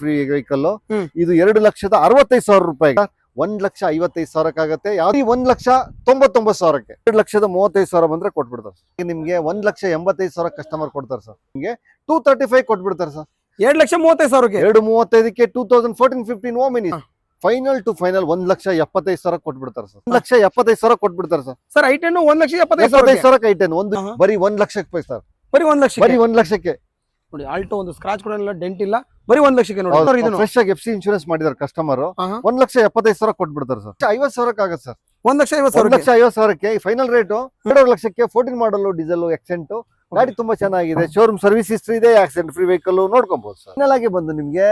Free vehicle ಇದು 2,65,000 ರೂಪಾಯಿ 1,55,000 ಯಾವ್ದು 1,99,000 2,35,000 ಬಂದ್ರೆ ಕೊಟ್ಬಿಡ್ತಾರೆ ನಿಮ್ಗೆ 1,85,000 ಕಸ್ಟಮರ್ ಕೊಡ್ತಾರೆ ಸರ್ ನಿಮ್ಗೆ 235 ಕೊಟ್ಬಿಡ್ತಾರೆ ಸರ್ 2,35,000 2,35ಕ್ಕೆ 2014-15 ಓಮಿನಿ ಫೈನಲ್ ಟು ಫೈನಲ್ 1,75,000 ಕೊಟ್ಬಿಡ್ತಾರೆ ಸರ್ 1,75,000 ಕೊಟ್ಬಿಡ್ತಾರೆ ಸರ್ ಸರ್ ಐಟೆನ್ 1,75,000 ಐಟೆನ್ ಒಂದು ಬರೀ 1 ಲಕ್ಷಕ್ಕೆ ಸರ್ ಬರೀ 1 ಲಕ್ಷ ಬರೀ 1 ಲಕ್ಷಕ್ಕೆ ನೋಡಿ ಆಲ್ಟೋ ಒಂದು ಸ್ಕ್ರಾಚ್ ಕೂಡ ಇಲ್ಲ ಡೆಂಟ್ ಇಲ್ಲ ಬರೀ 1 ಲಕ್ಷಕ್ಕೆ ನೋಡಿ ಫ್ರೆಶ್ ಆಗಿ FC ಇನ್ಶೂರೆನ್ಸ್ ಮಾಡಿದಾರೆ ಕಸ್ಟಮರ್ 1,75,000 ಕೊಟ್ಬಿಡ್ತಾರೆ ಸರ್ 50,000 ಆಗುತ್ತೆ ಸರ್ 1,50,000 ಫೈನಲ್ ರೇಟ್ 2 ಲಕ್ಷಕ್ಕೆ 14 ಮಾಡಲ್ ಡೀಸೆಲ್ ಎಕ್ಸೆಂಟ್ ಗಾಡಿ ತುಂಬಾ ಚೆನ್ನಾಗಿದೆ ಶೋರೂಮ್ ಸರ್ವಿಸ್ ಹಿಸ್ಟ್ರಿ ಇದೆ ಆಕ್ಸಿಡೆಂಟ್ ಫ್ರೀ ವೆಹಿಕಲ್ ನೋಡ್ಕೊಬಹುದು ಸರ್ ಫೈನಲ್ ಆಗಿ ಬಂದು ನಿಮ್ಗೆ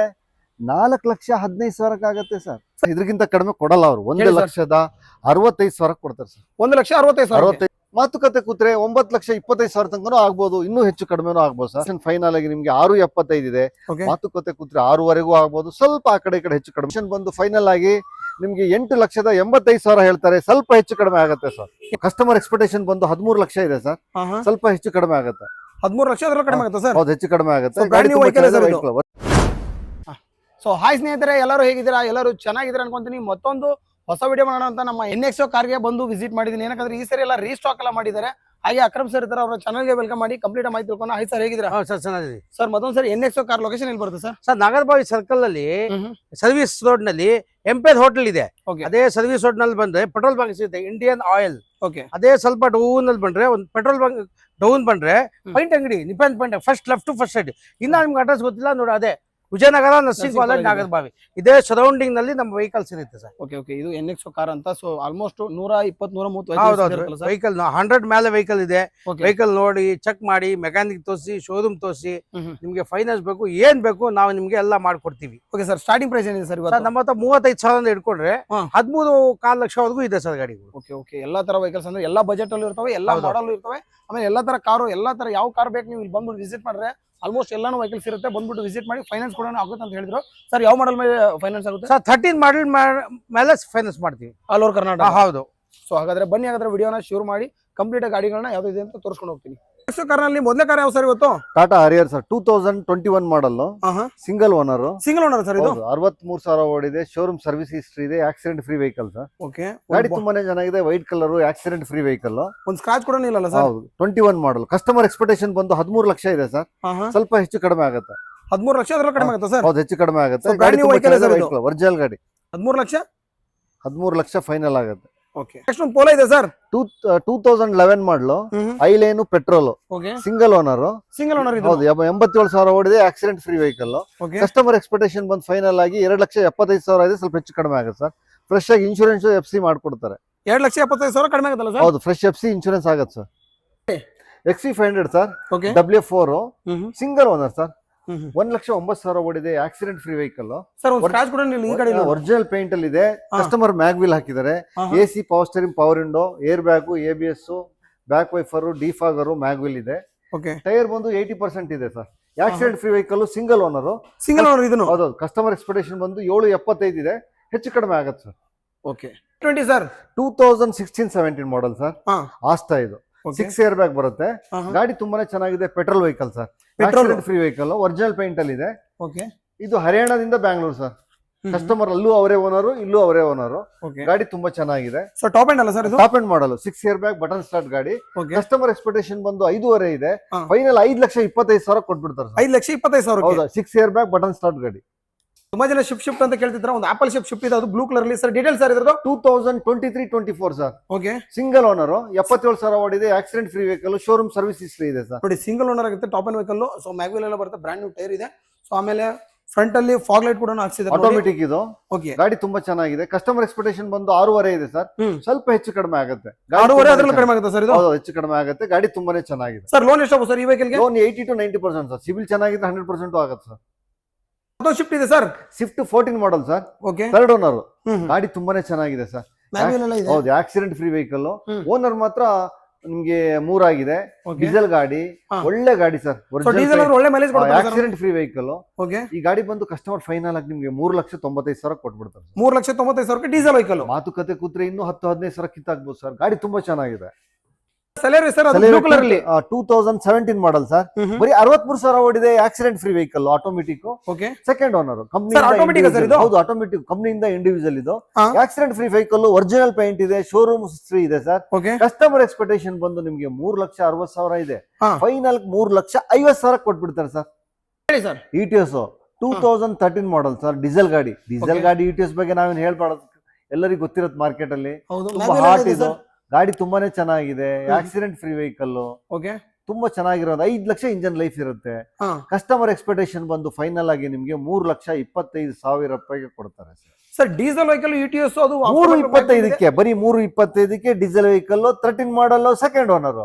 4,15,000 ಆಗುತ್ತೆ ಸರ್ ಇದಕ್ಕಿಂತ ಕಡಿಮೆ ಕೊಡಲ್ಲ ಅವರು 1,65,000 ಕೊಡ್ತಾರೆ ಸರ್ 1,65,000 ಮಾತುಕತೆ ಕೂತ್ರೆ 9,25,000 ತನಕನೂ ಆಗ್ಬೋದು ಇನ್ನೂ ಹೆಚ್ಚು ಕಡಿಮೆನೂ ಆಗ್ಬೋದು ಸರ್ ಫೈನಲ್ ಆಗಿ ನಿಮ್ಗೆ 6,75 ಇದೆ ಮಾತುಕತೆ ಕೂತ್ರೆ 6ವರೆಗೂ ಆಗ್ಬೋದು ಸ್ವಲ್ಪ ಆ ಕಡೆ ಈ ಕಡೆ ಹೆಚ್ಚು ಕಡಿಮೆ ಬಂದು ಫೈನಲ್ ಆಗಿ ನಿಮ್ಗೆ 8,85,000 ಹೇಳ್ತಾರೆ ಸ್ವಲ್ಪ ಹೆಚ್ಚು ಕಡಿಮೆ ಆಗುತ್ತೆ ಸರ್ ಕಸ್ಟಮರ್ ಎಕ್ಸ್ಪೆಕ್ಟೇಷನ್ ಬಂದು 13 ಲಕ್ಷ ಇದೆ ಸರ್ ಸ್ವಲ್ಪ ಹೆಚ್ಚು ಕಡಿಮೆ ಆಗುತ್ತೆ 13 ಲಕ್ಷ ಕಡಿಮೆ ಆಗುತ್ತೆ ಸರ್ ಹೌದು ಹೆಚ್ಚು ಕಡಿಮೆ ಆಗುತ್ತೆ ಸೊ ಹಾಯ್ ಸ್ನೇಹಿತರೆ ಎಲ್ಲರೂ ಹೇಗಿದ್ದೀರಾ ಎಲ್ಲರೂ ಚೆನ್ನಾಗಿದ್ದೀರಾ ಅನ್ಕೊಂತೀನಿ ಮತ್ತೊಂದು ಹೊಸ ವಿಡಿಯೋ ಮಾಡೋಣ ಅಂತ ನಮ್ಮ NXO ಕಾರ್ಗೆ ಬಂದು ವಿಸಿಟ್ ಮಾಡಿದ್ದೀನಿ ಏನಂದ್ರೆ ಈ ಸರಿ ಎಲ್ಲ ರೀಸ್ಟಾಕ್ ಎಲ್ಲ ಮಾಡಿದ್ದಾರೆ ಹಾಗೆ ಅಕ್ರಮ್ ಸರ್ ಇದ್ದಾರೆ ಅವರ ಚಾನಲ್ಗೆ ವೆಲ್ಕಮ್ ಮಾಡಿ ಕಂಪ್ಲೀಟ್ ಮಾಹಿತಿ ತಿಳ್ಕೊಂಡು ಹಾಯ್ ಸರ್ ಹೇಗಿದ್ದೀರಾ ಸರ್ ಚೆನ್ನಾಗಿದೆ ಸರ್ ಮತ್ತೊಂದು ಸರಿ NXO ಕಾರ್ ಲೊಕೇಶನ್ ಎಲ್ಲಿ ಬರುತ್ತೆ ಸರ್ ಸರ್ ನಾಗರಬಾವಿ ಸರ್ಕಲ್ ಅಲ್ಲಿ ಸರ್ವಿಸ್ ರೋಡ್ ನಲ್ಲಿ ಎಂಪೇರ್ ಹೋಟೆಲ್ ಇದೆ ಅದೇ ಸರ್ವಿಸ್ ರೋಡ್ ನಲ್ಲಿ ಬಂದ್ರೆ ಪೆಟ್ರೋಲ್ ಬಂಕ್ ಸಿಗುತ್ತೆ ಇಂಡಿಯನ್ ಆಯಿಲ್ ಅದೇ ಸ್ವಲ್ಪ ಡೌನ್ ಅಲ್ಲಿ ಬಂದ್ರೆ ಒಂದು ಪೆಟ್ರೋಲ್ ಬಂಕ್ ಡೌನ್ ಬಂದ್ರೆ ಪೈಂಟ್ ಅಂಗಡಿ ನಿಪೆಂಡ್ point first left first side ಇನ್ನ ನಿಮ್ಗೆ ಅಡ್ರೆಸ್ ಗೊತ್ತಿಲ್ಲ ನೋಡಿ ಅದೇ ವಿಜಯನಗರ ನರ್ಸಿಂಗ್ ಕಾಲೇಜ್ ನಾಗರಬಾವಿ ಇದೇ ಸರೌಂಡಿಂಗ್ ನಲ್ಲಿ ನಮ್ಮ ವೆಹಿಕಲ್ಸ್ ಇರುತ್ತೆ ಸರ್ ಓಕೆ ಇದು NXO ಕಾರ್ ಅಂತ ಸೊ ಆಲ್ಮೋಸ್ಟ್ 120-130 ವೆಹಿಕಲ್ 100 ಮೇಲೆ ವೆಹಿಕಲ್ ಇದೆ ವೆಹಿಕಲ್ ನೋಡಿ ಚೆಕ್ ಮಾಡಿ ಮೆಕ್ಯಾನಿಕ್ ತೋರಿಸಿ ಶೋರೂಮ್ ತೋರಿಸಿ ನಿಮ್ಗೆ ಫೈನಾನ್ಸ್ ಬೇಕು ಏನ್ ಬೇಕು ನಾವು ನಿಮ್ಗೆ ಎಲ್ಲ ಮಾಡ್ಕೊಡ್ತೀವಿ ಓಕೆ ಸರ್ ಸ್ಟಾರ್ಟಿಂಗ್ ಪ್ರೈಸ್ ಏನಿದೆ ಸರ್ ನಮ್ಮ ಹತ್ರ 35,000 ಇಟ್ಕೊಂಡ್ರೆ 13.25 ಲಕ್ಷವರೆಗೂ ಇದೆ ಸರ್ ಗಾಡಿ ಓಕೆ ಎಲ್ಲಾ ತರ ವೆಹಿಕಲ್ಸ್ ಅಂದ್ರೆ ಎಲ್ಲಾ ಬಜೆಟ್ ಅಲ್ಲಿ ಇರ್ತವೆ ಎಲ್ಲಾ ಮಾಡಲ್ ಇರ್ತವೆ ಆಮೇಲೆ ಎಲ್ಲಾ ತರ ಕಾರು ಎಲ್ಲಾ ತರ ಯಾವ ಕಾರ್ ಬೇಕು ನೀವು ಇಲ್ಲಿ ಬಂದ್ಬಿಟ್ಟು ವಿಸಿಟ್ ಮಾಡ್ರೆ ಆಲ್ಮೋಸ್ಟ್ ಎಲ್ಲಾನು ವೆಹಿಕಲ್ಸ್ ಇರುತ್ತೆ ಬಂದ್ಬಿಟ್ಟು ವಿಸಿಟ್ ಮಾಡಿ ಫೈನಾನ್ಸ್ ಕೂಡ ಆಗುತ್ತೆ ಅಂತ ಹೇಳಿದ್ರು ಸರ್ ಯಾವ ಮಾಡಲ್ ಮೇಲೆ ಫೈನಾನ್ಸ್ ಆಗುತ್ತೆ ಸರ್ 13 ಮಾಡಲ್ ಮೇಲೆ ಫೈನಾನ್ಸ್ ಮಾಡ್ತೀವಿ ಆಲ್ ಓವರ್ ಕರ್ನಾಟಕ ಹೌದು ಸೊ ಹಾಗಾದ್ರೆ ಬನ್ನಿ ಹಾಗಾದ್ರೆ ವಿಡಿಯೋನ ಶುರು ಮಾಡಿ ಕಂಪ್ಲೀಟ್ ಗಾಡಿಗಳನ್ನ ಯಾವ್ದು ಇದೆ ಅಂತ ತೋರಿಸ್ಕೊಂಡು ಹೋಗ್ತೀನಿ ಕಾರ್ನಲ್ಲಿ ಮೊದಲೇ ಕಾರ್ ಯಾವ ಸರ್ ಇವತ್ತು ಟಾಟಾ ಹರಿಯರ್ ಸರ್ 2021 ಮಾಡಲ್ ಸಿಂಗಲ್ ಓನರ್ ಸರ್ ಇದು 63,000 ಓಡಿದೆ ಶೋರೂಮ್ ಸರ್ವಿಸ್ ಹಿಸ್ಟ್ರಿ ಇದೆ accident free vehicle sir okay ಗಾಡಿ ತುಂಬಾನೇ ಚೆನ್ನಾಗಿದೆ white colour accident free vehicle ಒಂದು ಸ್ಕ್ರಾಚ್ ಕೂಡ ಇಲ್ಲ ಸರ್ ಹೌದು 21 ಮಾಡಲ್ ಕಸ್ಟಮರ್ ಎಕ್ಸ್ಪೆಕ್ಟೇಷನ್ ಬಂದು 13 ಲಕ್ಷ ಇದೆ ಸರ್ ಸ್ವಲ್ಪ ಹೆಚ್ಚು ಕಡಿಮೆ ಆಗುತ್ತೆ 13 ಲಕ್ಷ ಅದರ ಕಡಿಮೆ ಆಗುತ್ತೆ ಸರ್ ಹೌದು ಹೆಚ್ಚು ಕಡಿಮೆ ಆಗುತ್ತೆ ಗಾಡಿ ಒರಿಜಿನಲ್ ಗಾಡಿ 13 ಲಕ್ಷ ಫೈನಲ್ ಆಗುತ್ತೆ ಓಕೆ ನೆಕ್ಸ್ಟ್ ಒಂದು ಪೋಲೋ ಇದೆ ಸರ್ 2011 ಮಾಡಲು ಐಲೇನು ಪೆಟ್ರೋಲ್ ಸಿಂಗಲ್ ಓನರ್ ಇದು ಹೌದು 87,000 ಓಡಿದೆ accident free vehicle customer expectation ಬಂದು ಫೈನಲ್ ಆಗಿ 2,75,000 ಇದೆ ಸ್ವಲ್ಪ ಹೆಚ್ಚು ಕಡಿಮೆ ಆಗುತ್ತೆ ಸರ್ ಫ್ರೆಶ್ ಆಗಿ ಇನ್ಶೂರೆನ್ಸ್ FC ಮಾಡ್ಕೊಡ್ತಾರೆ 2,75,000 ಕಡಿಮೆ ಆಗುತ್ತಲ್ಲ ಸರ್ ಹೌದು ಫ್ರೆಶ್ FC ಇನ್ಶೂರೆನ್ಸ್ ಆಗುತ್ತೆ sir XC500 sir W4 single owner sir 1,09,000 ಓಡಿದೆ accident free vehicle original paint ಅಲ್ಲಿ ಇದೆ ಕಸ್ಟಮರ್ ಮ್ಯಾಗ್ವಿಲ್ ಹಾಕಿದ್ದಾರೆ AC power steering power window air bag ABS back wiper defogger mag wheel ಇದೆ ಟೈರ್ ಬಂದು 80% ಇದೆ sir accident free vehicle single owner ಹೌದು customer expectation ಬಂದು 7,75 ಇದೆ ಹೆಚ್ಚು ಕಡಿಮೆ ಆಗುತ್ತೆ sir okay 20 sir 2016-17 model sir ಆಸ್ತಾ ಇದು 6 ಏರ್ ಬ್ಯಾಗ್ ಬರುತ್ತೆ ಗಾಡಿ ತುಂಬಾನೇ ಚೆನ್ನಾಗಿದೆ petrol vehicle sir accident free vehicle original paint ಅಲ್ಲಿ ಇದೆ ಇದು ಹರಿಯಾಣದಿಂದ ಬ್ಯಾಂಗ್ಳೂರ್ ಸರ್ ಕಸ್ಟಮರ್ ಅಲ್ಲೂ ಅವರೇ ಓನರ್ ಇಲ್ಲೂ ಅವರೇ ಓನರ್ ಗಾಡಿ ತುಂಬಾ ಚೆನ್ನಾಗಿದೆ ಟಾಪ್ ಎಂಡ್ ಅಲ್ಲ ಸರ್ ಟಾಪ್ ಎಂಡ್ ಮಾಡಲ್ 6 ಏರ್ ಬ್ಯಾಗ್ ಬಟನ್ ಸ್ಟಾರ್ಟ್ ಗಾಡಿ ಕಸ್ಟಮರ್ ಎಕ್ಸ್ಪೆಕ್ಟೇಷನ್ ಬಂದು 5.5 ಇದೆ ಫೈನಲ್ 5,25,000 ಕೊಟ್ಬಿಡ್ತಾರೆ 5,25,000 ಹೌದಾ 6 ಏರ್ ಬ್ಯಾಗ್ ಬಟನ್ ಸ್ಟಾರ್ಟ್ ಗಾಡಿ ತುಂಬಾ ಜನ ಶಿಫ್ಟ್ ಅಂತ ಕೇಳ್ತಿದ್ರ ಒಂದು ಆಪಲ್ ಶಿಫ್ಟ್ ಇದೆ ಅದು ಬ್ಲೂ ಕಲರ್ ಅಲ್ಲಿ ಸರ್ ಡೀಟೇಲ್ಸ್ ಸರ್ ಇದ್ರದ್ದು 2023-24 ಸರ್ ಓಕೆ ಸಿಂಗಲ್ ಓನರ್ 77,000 ಓಡಿದೆ accident free vehicle showroom service history ಇದೆ ಸರ್ ನೋಡಿ ಸಿಂಗಲ್ ಓನರ್ ಆಗುತ್ತೆ top end vehicle so mag wheel ಎಲ್ಲ ಬರುತ್ತೆ ಬ್ರಾಂಡ್ ನ್ಯೂ ಟೈರ್ ಇದೆ ಸೊ ಆಮೇಲೆ ಫ್ರಂಟ್ ಅಲ್ಲಿ ಫಾಗ್ ಲೈಟ್ ಕೂಡ ಹಾಕ್ಸಿದ್ದಾರೆ ಆಟೋಮೆಟಿಕ್ ಇದು ಗಾಡಿ ತುಂಬಾ ಚೆನ್ನಾಗಿದೆ ಕಸ್ಟಮರ್ ಎಕ್ಸ್ಪೆಕ್ಟೇಷನ್ ಬಂದು 6.5 ಇದೆ ಸರ್ ಸ್ವಲ್ಪ ಹೆಚ್ಚು ಕಡಿಮೆ ಆಗುತ್ತೆ 6.5 ಅದರಲ್ಲಿ ಕಡಿಮೆ ಆಗುತ್ತೆ ಸರ್ ಇದು ಹೆಚ್ಚು ಕಡಿಮೆ ಆಗುತ್ತೆ ಗಾಡಿ ತುಂಬಾನೇ ಚೆನ್ನಾಗಿದೆ ಸರ್ ಲೋನ್ ಎಷ್ಟು ಸರ್ ಈ ವೆಹಿಕಲ್ ಗೆ ಲೋನ್ 80-90% ಸರ್ ಸಿಬಿಲ್ ಚೆನ್ನಾಗಿದ್ರೆ 100% ಆಗುತ್ತೆ ಸರ್ ಶಿಫ್ಟ್ ಇದೆ sir Swift 14 model sir third owner ಗಾಡಿ ತುಂಬಾನೇ ಚೆನ್ನಾಗಿದೆ ಸರ್ ಹೌದು ಆಕ್ಸಿಡೆಂಟ್ ಫ್ರೀ ವೆಹಿಕಲ್ ಓನರ್ ಮಾತ್ರ ನಿಮ್ಗೆ 3 ಆಗಿದೆ ಡೀಸೆಲ್ ಗಾಡಿ ಒಳ್ಳೆ ಗಾಡಿ ಸರ್ ಆಕ್ಸಿಡೆಂಟ್ ಫ್ರೀ ವೆಹಿಕಲ್ ಈ ಗಾಡಿ ಬಂದು ಕಸ್ಟಮರ್ ಫೈನಲ್ ಆಗಿ ನಿಮ್ಗೆ 3,95,000 ಕೊಟ್ಬಿಡ್ತಾರೆ 3,95,000 ಡೀಸೆಲ್ ವೆಹಿಕಲ್ ಮಾತುಕತೆ ಕೂತ್ರೆ ಇನ್ನು 10-15,000 ಕಿತ್ತಾಗ್ಬೋದು ಸರ್ ಗಾಡಿ ತುಂಬಾ ಚೆನ್ನಾಗಿದೆ ಸೆಲೆರಿ ಸರ್ ಅದು ಬ್ಲೂ ಕಲರ್ ಅಲ್ಲಿ 2017 ಮಾಡಲ್ ಸರ್. ಬರೀ 63,000 ಓಡಿದೆ, accident free vehicle, automatic, okay second owner, automatic sir ಇದು? ಹೌದು ಆಟೋಮೆಟಿಕ್, ಕಂಪನಿಯಿಂದ ಇಂಡಿವಿಜುವಲ್ ಇದು. Accident free vehicle, original paint ಇದೆ, ಶೋರೂಮ್ ಹಿಸ್ಟ್ರಿ ಇದೆ ಸರ್. ಓಕೆ ಕಸ್ಟಮರ್ ಎಕ್ಸ್ಪೆಕ್ಟೇಷನ್ ಬಂದು ನಿಮ್ಗೆ 3,60,000 ಇದೆ, ಫೈನಲ್ 3,50,000 ಕೊಟ್ಬಿಡ್ತಾರೆ ಸರ್. ಹೇಳಿ ಸರ್. ಇಟಿಎಸ್ 2013 ಮಾಡಲ್ ಸರ್, ಡೀಸೆಲ್ ಗಾಡಿ. ಡೀಸೆಲ್ ಗಾಡಿ ಇಟಿಎಸ್ ಬಗ್ಗೆ ನಾವೇನು ಹೇಳ್ಬಾರ್ದು, ಎಲ್ಲರಿಗೂ ಗೊತ್ತಿರತ್ತೆ ಮಾರ್ಕೆಟ್ ಅಲ್ಲಿ. ತುಂಬಾ ಹಾಟ್ ಇದು ಗಾಡಿ, ತುಂಬಾನೇ ಚೆನ್ನಾಗಿದೆ, ಆಕ್ಸಿಡೆಂಟ್ ಫ್ರೀ ವೆಹಿಕಲ್, ಓಕೆ ತುಂಬಾ ಚೆನ್ನಾಗಿರೋದು. 5 ಲಕ್ಷ ಇಂಜನ್ ಲೈಫ್ ಇರುತ್ತೆ. ಕಸ್ಟಮರ್ ಎಕ್ಸ್ಪೆಕ್ಟೇಷನ್ ಬಂದು ಫೈನಲ್ ಆಗಿ ನಿಮ್ಗೆ 3,25,000 ರೂಪಾಯಿಗೆ ಕೊಡ್ತಾರೆ ಸರ್. ಡೀಸೆಲ್ ವೆಹಿಕಲ್ ಇಟಿಎಸ್ ಅದು 3,25,ಕ್ಕೆ, ಬರೀ 3,25,ಕ್ಕೆ diesel vehicle, 13 model, second owner.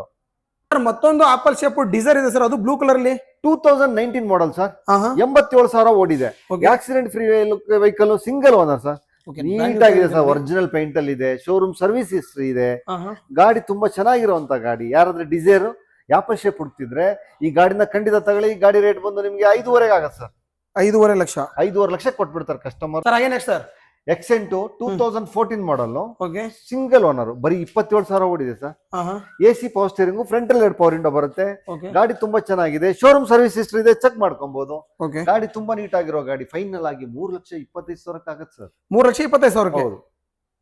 ಮತ್ತೊಂದು ಆಪಲ್ ಶೇಪ್ ಡೀಸೆಲ್ ಇದೆ ಸರ್, ಅದು ಬ್ಲೂ ಕಲರ್ ಅಲ್ಲಿ 2019 ಮಾಡಲ್ ಸರ್, 87,000 ಓಡಿದೆ, accident free vehicle, single owner sir. Neat ಆಗಿದೆ ಸರ್, ಒರಿಜಿನಲ್ ಪೇಂಟ್ ಅಲ್ಲಿ ಇದೆ, ಶೋರೂಮ್ ಸರ್ವಿಸ್ ಹಿಸ್ಟ್ರಿ ಇದೆ. ಗಾಡಿ ತುಂಬಾ ಚೆನ್ನಾಗಿರುವಂತ ಗಾಡಿ. ಯಾರಾದ್ರೂ ಡಿಸೈರ್ ಆಪಲ್ ಶೇಪ್ ಹುಡ್ತಿದ್ರೆ ಈ ಗಾಡಿನ ಖಂಡಿತ ತಗೊಳ್ಳಿ. ಈ ಗಾಡಿ ರೇಟ್ ಬಂದು ನಿಮ್ಗೆ 5.5 ಆಗತ್ತೆ ಸರ್. 5.5 ಲಕ್ಷ, 5.5 ಲಕ್ಷ ಕೊಟ್ಬಿಡ್ತಾರೆ ಕಸ್ಟಮರ್. ಸರ್ ಹಾಗೆ ನೆಕ್ಸ್ಟ್ ಸರ್ ಎಕ್ಸೆಂಟ್ 2014 ಮಾಡಲ್, ಓಕೆ ಸಿಂಗಲ್ ಓನರ್, ಬರೀ 27,000 ಓಡಿದೆ sir. AC power steering, front ಅಲ್ಲಿ 2 ಪವರ್ ವಿಂಡೋ ಬರುತ್ತೆ. ಗಾಡಿ ತುಂಬಾ ಚೆನ್ನಾಗಿದೆ, ಶೋರೂಮ್ ಸರ್ವಿಸ್ ಹಿಸ್ಟ್ರಿ ಇದೆ, ಚೆಕ್ ಮಾಡ್ಕೊಬಹುದು. ಗಾಡಿ ತುಂಬಾ ನೀಟ್ ಆಗಿರೋ ಗಾಡಿ. ಫೈನಲ್ ಆಗಿ 3,25,000 ಆಗತ್ತೆ ಸರ್. 3,25,000.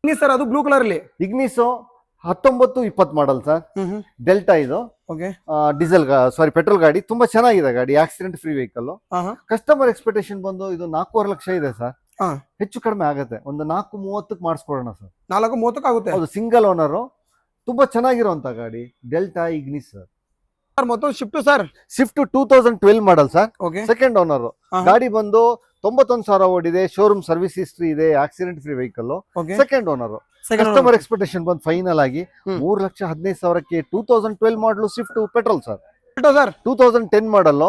ಹೌದು ಸರ್, ಅದು ಬ್ಲೂ ಕಲರ್ ಅಲ್ಲಿ ಇಗ್ನಿಸೋ 19-20 ಮಾಡಲ್ ಸರ್, ಡೆಲ್ಟಾ ಇದು. ಡೀಸೆಲ್ ಸಾರಿ ಪೆಟ್ರೋಲ್ ಗಾಡಿ, ತುಂಬಾ ಚೆನ್ನಾಗಿದೆ ಗಾಡಿ, accident free vehicle. Customer expectation ಬಂದು ಇದು 4.5 ಲಕ್ಷ ಇದೆ ಸರ್. ಹೆಚ್ಚು ಕಡಿಮೆ ಆಗುತ್ತೆ, ಒಂದು 4.30ಕ್ಕೆ ಮಾಡಿಸ್ಕೊಡೋಣ ಸರ್. 4.30 ಆಗುತ್ತೆ. ಹೌದು, ಸಿಂಗಲ್ ಓನರ್, ತುಂಬಾ ಚೆನ್ನಾಗಿರುವಂತ ಗಾಡಿ, ಡೆಲ್ಟಾ ಇಗ್ನಿಸ್ ಸರ್. ಮತ್ತೊಂದು shift sir, shift 2012 model sir, second owner. ಗಾಡಿ ಬಂದು 91,000 ಓಡಿದೆ, ಶೋರೂಮ್ ಸರ್ವಿಸ್ ಹಿಸ್ಟ್ರಿ ಇದೆ, accident free vehicle, second owner. Customer expectation ಬಂದು ಫೈನಲ್ ಆಗಿ 3,15,000ಕ್ಕೆ 2012 ಮಾಡಲು ಸ್ವಿಫ್ಟ್ ಪೆಟ್ರೋಲ್ ಸರ್. 2010 ಮಾಡಲ್,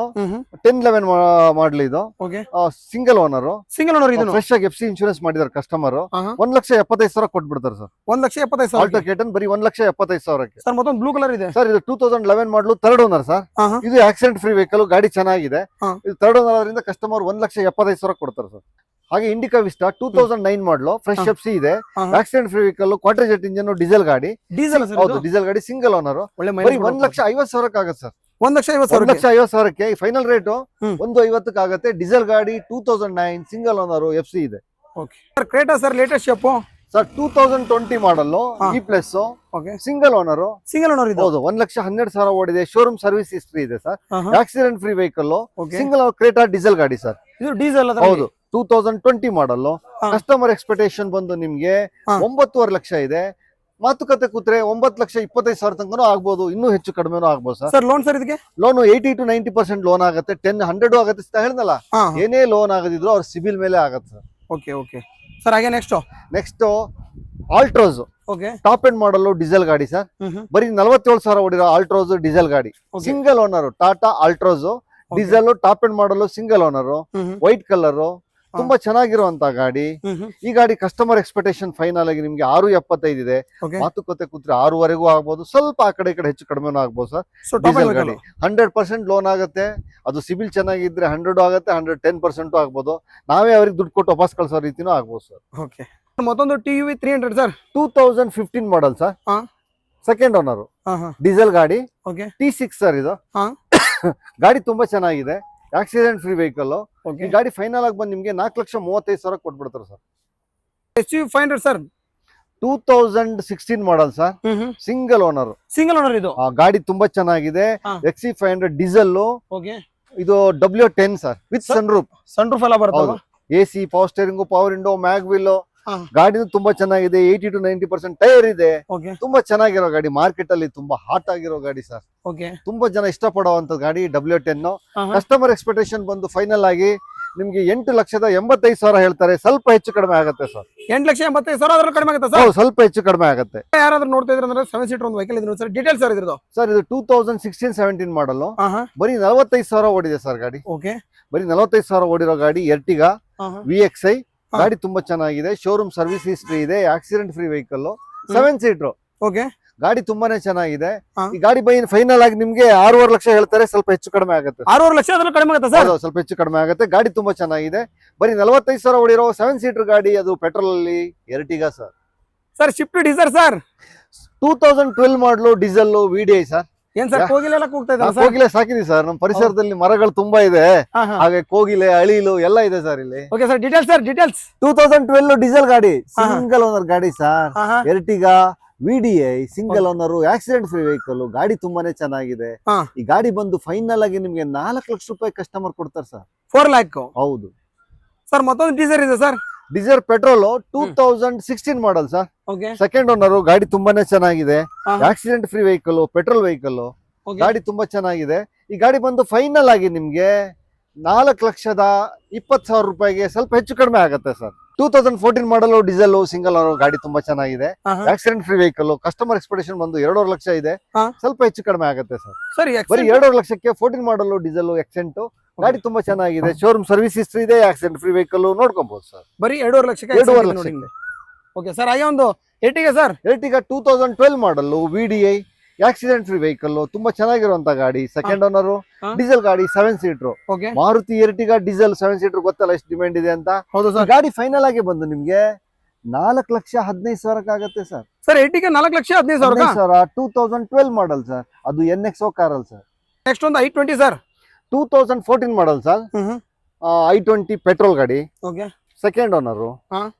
10-11 ಮಾಡಲ್ ಇದು, ಸಿಂಗಲ್ ಓನರ್. ಫ್ರೆಶ್ ಆಗಿ FC ಇನ್ಶೂರೆನ್ಸ್ ಮಾಡಿದಾರೆ ಕಸ್ಟಮರ್. 1,75,000 ಕೊಟ್ಬಿಡ್ತಾರೆ ಸರ್. 1,75,000 ಆಲ್ಟೋಕೇಟನ್ ಬರೀ 1,75,000ಕ್ಕೆ ಸರ್. ಮತ್ತೊಂದು ಬ್ಲೂ ಕಲರ್ ಇದೆ ಸರ್, ಇದು 2011 ಮಾಡಲು, ಥರ್ಡ್ ಓನರ್ ಸರ್. ಇದು ಆಕ್ಸಿಡೆಂಟ್ ಫ್ರೀ ವೆಹಿಕಲ್, ಗಾಡಿ ಚೆನ್ನಾಗಿದೆ. ಇದು ಥರ್ಡ್ ಓನರ್ ಆದ್ರಿಂದ ಕಸ್ಟಮರ್ 1,75,000 ಕೊಡ್ತಾರೆ ಸರ್. ಹಾಗೆ ಇಂಡಿಕಾ ವಿಸ್ಟಾ 2009 ಮಾಡಲು, ಫ್ರೆಶ್ FC ಇದೆ, accident free vehicle, quarter jet engine, diesel ಗಾಡಿ. ಹೌದು, ಡೀಸೆಲ್ ಗಾಡಿ, ಸಿಂಗಲ್ ಓನರ್. ಬರೀ 1,50,000 ಆಗತ್ತೆ ಸರ್. 1,50,000ಕ್ಕೆ ಫೈನಲ್ ರೇಟ್ 1,50,000 ಆಗುತ್ತೆ. ಡೀಸೆಲ್ ಗಾಡಿ, 2009, ಸಿಂಗಲ್ ಓನರ್, FC ಇದೆ. Creta sir, latest shape sir, 2020 ಮಾಡಲ್, E+, ಸಿಂಗಲ್ ಓನರ್. ಹೌದು, 1,12,000 ಓಡಿದೆ, ಶೋರೂಮ್ ಸರ್ವಿಸ್ ಹಿಸ್ಟ್ರಿ ಇದೆ sir, accident free vehicle, single Creta diesel ಗಾಡಿ ಸರ್. ಇದು ಡೀಸೆಲ್. ಹೌದು, 2020 ಮಾಡಲ್. ಕಸ್ಟಮರ್ ಎಕ್ಸ್ಪೆಕ್ಟೇಷನ್ ಬಂದು ನಿಮ್ಗೆ 9.5 ಲಕ್ಷ ಇದೆ. ಮಾತುಕತೆ ಕೂತ್ರೆ 9,25,000 ತನಕನೂ ಆಗ್ಬೋದು, ಇನ್ನೂ ಹೆಚ್ಚು ಕಡಿಮೆನೂ ಆಗ್ಬೋದು ಸರ್. ಲೋನ್ ಸರ್, ಇದಕ್ಕೆ ಲೋನ್ 80 to 90% ಲೋನ್ ಆಗುತ್ತೆ. 10-100 ಆಗುತ್ತೆ ಹೇಳಿದ್ನಲ್ಲ, ಏನೇ ಲೋನ್ ಆಗದಿದ್ರು ಅವ್ರ ಸಿಬಿಲ್ ಮೇಲೆ ಆಗತ್ತೆ ಸರ್. Okay sir. ಹಾಗೆ next Altroz, top end model, diesel ಗಾಡಿ ಸರ್. ಬರೀ 47,000 ಓಡಿರೋ ಆಲ್ಟ್ರೋಸ್ ಡೀಸೆಲ್ ಗಾಡಿ, single owner, Tata Altroz diesel, top end model, single owner, white colour, ತುಂಬಾ ಚೆನ್ನಾಗಿರುವಂತ ಗಾಡಿ. ಈ ಗಾಡಿ ಕಸ್ಟಮರ್ ಎಕ್ಸ್ಪೆಕ್ಟೇಷನ್ ಫೈನಲ್ ಆಗಿ ನಿಮ್ಗೆ 6.75 ಇದೆ. ಮಾತುಕತೆ ಕೂತ್ರೆ 6.5 ಆಗ್ಬೋದು, ಸ್ವಲ್ಪ ಆ ಕಡೆ ಈ ಕಡೆ ಹೆಚ್ಚು ಕಡಿಮೆ ಆಗ್ಬೋದು ಸರ್. ಡೀಸೆಲ್ ಗಾಡಿ 100% ಲೋನ್ ಆಗುತ್ತೆ. ಅದು ಸಿಬಿಲ್ ಚೆನ್ನಾಗಿದ್ರೆ 100 ಆಗುತ್ತೆ, 110% ಆಗ್ಬೋದು. ನಾವೇ ಅವ್ರಿಗೆ ದುಡ್ಡು ಕೊಟ್ಟು ವಾಪಸ್ ಕಳ್ಸೋ ರೀತಿನೂ ಆಗ್ಬೋದು ಸರ್. ಮತ್ತೊಂದು TUV 300 sir, 2015 model sir, second owner, diesel ಗಾಡಿ, T6 ಸರ್. ಇದು ಗಾಡಿ ತುಂಬಾ ಚೆನ್ನಾಗಿದೆ, ಆಕ್ಸಿಡೆಂಟ್ ಫ್ರೀ ವೆಹಿಕಲ್. ಈ ಗಾಡಿ ಫೈನಲ್ ಆಗಿ ಬಂದು ನಿಮ್ಗೆ 4,35,000 ಕೊಟ್ಬಿಡ್ತಾರೆ sir. SUV 500 sir, 2016 model sir, single owner. ಇದು ಗಾಡಿ ತುಂಬಾ ಚೆನ್ನಾಗಿದೆ, XC500 ಡೀಸೆಲ್. ಇದು W10 ಸರ್, ವಿತ್ ಸನ್ರೂಫ್ ಎಲ್ಲ ಬರ್ತದೆ. AC, power steering, power window, mag wheel. ಗಾಡಿನೂ ತುಂಬಾ ಚೆನ್ನಾಗಿದೆ, 80 to 90% ಟೈರ್ ಇದೆ. ತುಂಬಾ ಚೆನ್ನಾಗಿರೋ ಗಾಡಿ, ಮಾರ್ಕೆಟ್ ಅಲ್ಲಿ ತುಂಬಾ ಹಾಟ್ ಆಗಿರೋ ಗಾಡಿ ಸರ್. ತುಂಬಾ ಜನ ಇಷ್ಟಪಡುವಂತ ಗಾಡಿ W10. ಕಸ್ಟಮರ್ ಎಕ್ಸ್ಪೆಕ್ಟೇಷನ್ ಬಂದು ಫೈನಲ್ ಆಗಿ ನಿಮ್ಗೆ 8,85,000 ಹೇಳ್ತಾರೆ, ಸ್ವಲ್ಪ ಹೆಚ್ಚು ಕಡಿಮೆ ಆಗುತ್ತೆ ಸರ್. 8,85,000 ಕಡಿಮೆ ಆಗುತ್ತೆ ಸರ್, ಸ್ವಲ್ಪ ಹೆಚ್ಚು ಕಡಿಮೆ ಆಗುತ್ತೆ. ಯಾರಾದ್ರೂ ನೋಡ್ತಾ ಇದ್ರೆ ಅಂದ್ರೆ 7 ಸೀಟರ್ ಒಂದು ವೆಹಿಕಲ್ ಇದೆ ಸರ್. ಡೀಟೇಲ್ಸ್ ಸರ್ ಇದ್ರದ್ದು. ಸರ್, ಇದು 2016-17 ಮಾಡಲ್, ಬರೀ 45,000 ಓಡಿದೆ ಸರ್ ಗಾಡಿ. ಬರೀ 45,000 ಓಡಿರೋ ಗಾಡಿ, ಎರ್ಟಿಗಾ VXI ಗಾಡಿ ತುಂಬಾ ಚೆನ್ನಾಗಿದೆ, ಶೋರೂಮ್ ಸರ್ವಿಸ್ ಹಿಸ್ಟ್ರಿ ಇದೆ, ಆಕ್ಸಿಡೆಂಟ್ ಫ್ರೀ ವೆಹಿಕಲ್, 7 ಸೀಟರ್. ಗಾಡಿ ತುಂಬಾನೇ ಚೆನ್ನಾಗಿದೆ. ಈ ಗಾಡಿ ಬೈ ಫೈನಲ್ ಆಗಿ ನಿಮ್ಗೆ 6.5 ಲಕ್ಷ ಹೇಳ್ತಾರೆ, ಸ್ವಲ್ಪ ಹೆಚ್ಚು ಕಡಿಮೆ ಆಗುತ್ತೆ. 6.5 ಲಕ್ಷ ಕಡಿಮೆ ಆಗುತ್ತೆ ಸರ್, ಸ್ವಲ್ಪ ಹೆಚ್ಚು ಕಡಿಮೆ ಆಗುತ್ತೆ. ಗಾಡಿ ತುಂಬಾ ಚೆನ್ನಾಗಿದೆ, ಬರೀ 45,000 ಓಡಿರೋ 7 ಸೀಟರ್ ಗಾಡಿ, ಅದು ಪೆಟ್ರೋಲ್ ಅಲ್ಲಿ Ertiga sir. Swift Dzire sir, 2012 ಮಾಡಲು ಡೀಸೆಲ್ VDI ಸರ್. ಏನ್ ಸರ್ ಕೋಗಿಲೆಲ್ಲ ಕೂಗ್ತಾ ಇದ್ದಾರೆ ಸರ್? ಕೋಗಿಲೆ ಸಾಕಿದೀವಿ ಸರ್. ನಮ್ಮ ಪರಿಸರದಲ್ಲಿ ಮರಗಳು ತುಂಬಾ ಇದೆ, ಹಾಗೆ ಕೋಗಿಲೆ, ಅಳಿಲು ಎಲ್ಲ ಇದೆ ಸರ್ ಇಲ್ಲಿ. Okay sir, details sir, details. 2012 diesel ಗಾಡಿ, ಸಿಂಗಲ್ ಓನರ್ ಗಾಡಿ sir. Ertiga VDI single owner, accident free vehicle. ಗಾಡಿ ತುಂಬಾನೇ ಚೆನ್ನಾಗಿದೆ. ಈ ಗಾಡಿ ಬಂದು ಫೈನಲ್ ಆಗಿ ನಿಮ್ಗೆ 4 ಲಕ್ಷ ರೂಪಾಯಿ ಕಸ್ಟಮರ್ ಕೊಡ್ತಾರೆ ಸರ್. 4 lakh. ಹೌದು ಸರ್. ಮತ್ತೊಂದು ಡೀಸೆಲ್ ಇದೆ sir. Diesel petrol 2016 model sir. Second owner. ಗಾಡಿ ತುಂಬಾನೇ ಚೆನ್ನಾಗಿದೆ. Accident free vehicle, petrol vehicle. ಗಾಡಿ ತುಂಬಾ ಚೆನ್ನಾಗಿದೆ. ಈ ಗಾಡಿ ಬಂದು ಫೈನಲ್ ಆಗಿ ನಿಮ್ಗೆ 4,20,000 ರೂಪಾಯಿಗೆ ಸ್ವಲ್ಪ ಹೆಚ್ಚು ಕಡಿಮೆ ಆಗುತ್ತೆ ಸರ್. 2014 ಮಾಡಲು ಡೀಸೆಲ್ ಸಿಂಗಲ್ ಓನರ್. ಗಾಡಿ ತುಂಬಾ ಚೆನ್ನಾಗಿದೆ. Accident free vehicle. Customer expectation ಬಂದು 2.5 ಲಕ್ಷ ಇದೆ. ಸ್ವಲ್ಪ ಹೆಚ್ಚು ಕಡಿಮೆ ಆಗುತ್ತೆ ಸರ್. ಬರೀ 2.5 ಲಕ್ಷಕ್ಕೆ 14 ಮಾಡಲು ಡೀಸೆಲ್ ಎಕ್ಸೆಂಟ್. ಗಾಡಿ ತುಂಬಾ ಚೆನ್ನಾಗಿದೆ. ಶೋರೂಮ್ ಸರ್ವಿಸ್ ಹಿಸ್ಟ್ರಿ ಇದೆ. ಆಕ್ಸಿಡೆಂಟ್ ಫ್ರೀ ವೆಹಿಕಲ್ ನೋಡ್ಕೊಬಹುದು ಸರ್. ಬರೀ 2.5 ಲಕ್ಷಕ್ಕೆ. 2.5 ಲಕ್ಷಕ್ಕೆ. Okay sir. ಹಾಗೆ ಒಂದು ಎರ್ಟಿಗಾ ಸರ್. ಎರ್ಟಿಗಾ 2012 ಮಾಡಲು VDI ಆಕ್ಸಿಡೆಂಟ್ ಫ್ರೀ ವೆಹಿಕಲ್. ತುಂಬಾ ಚೆನ್ನಾಗಿರುವಂತ ಗಾಡಿ. Second owner. ಡೀಸೆಲ್ ಗಾಡಿ, 7 seater. Maruti Ertiga diesel 7 seater. ಗೊತ್ತಲ್ಲ ಎಷ್ಟು ಡಿಮ್ಯಾಂಡ್ ಇದೆ ಅಂತ. ಗಾಡಿ ಫೈನಲ್ ಆಗಿ ಬಂದು ನಿಮ್ಗೆ 4,15,000 ಆಗುತ್ತೆ sir. Sir Ertiga 4,15,000. 2012 model sir. ಅದು NXO ಕಾರ್ ಅಲ್ ಸರ್. ನೆಕ್ಸ್ಟ್ ಒಂದು i20 sir. 2014 model sir. i20 petrol ಗಾಡಿ. Second owner.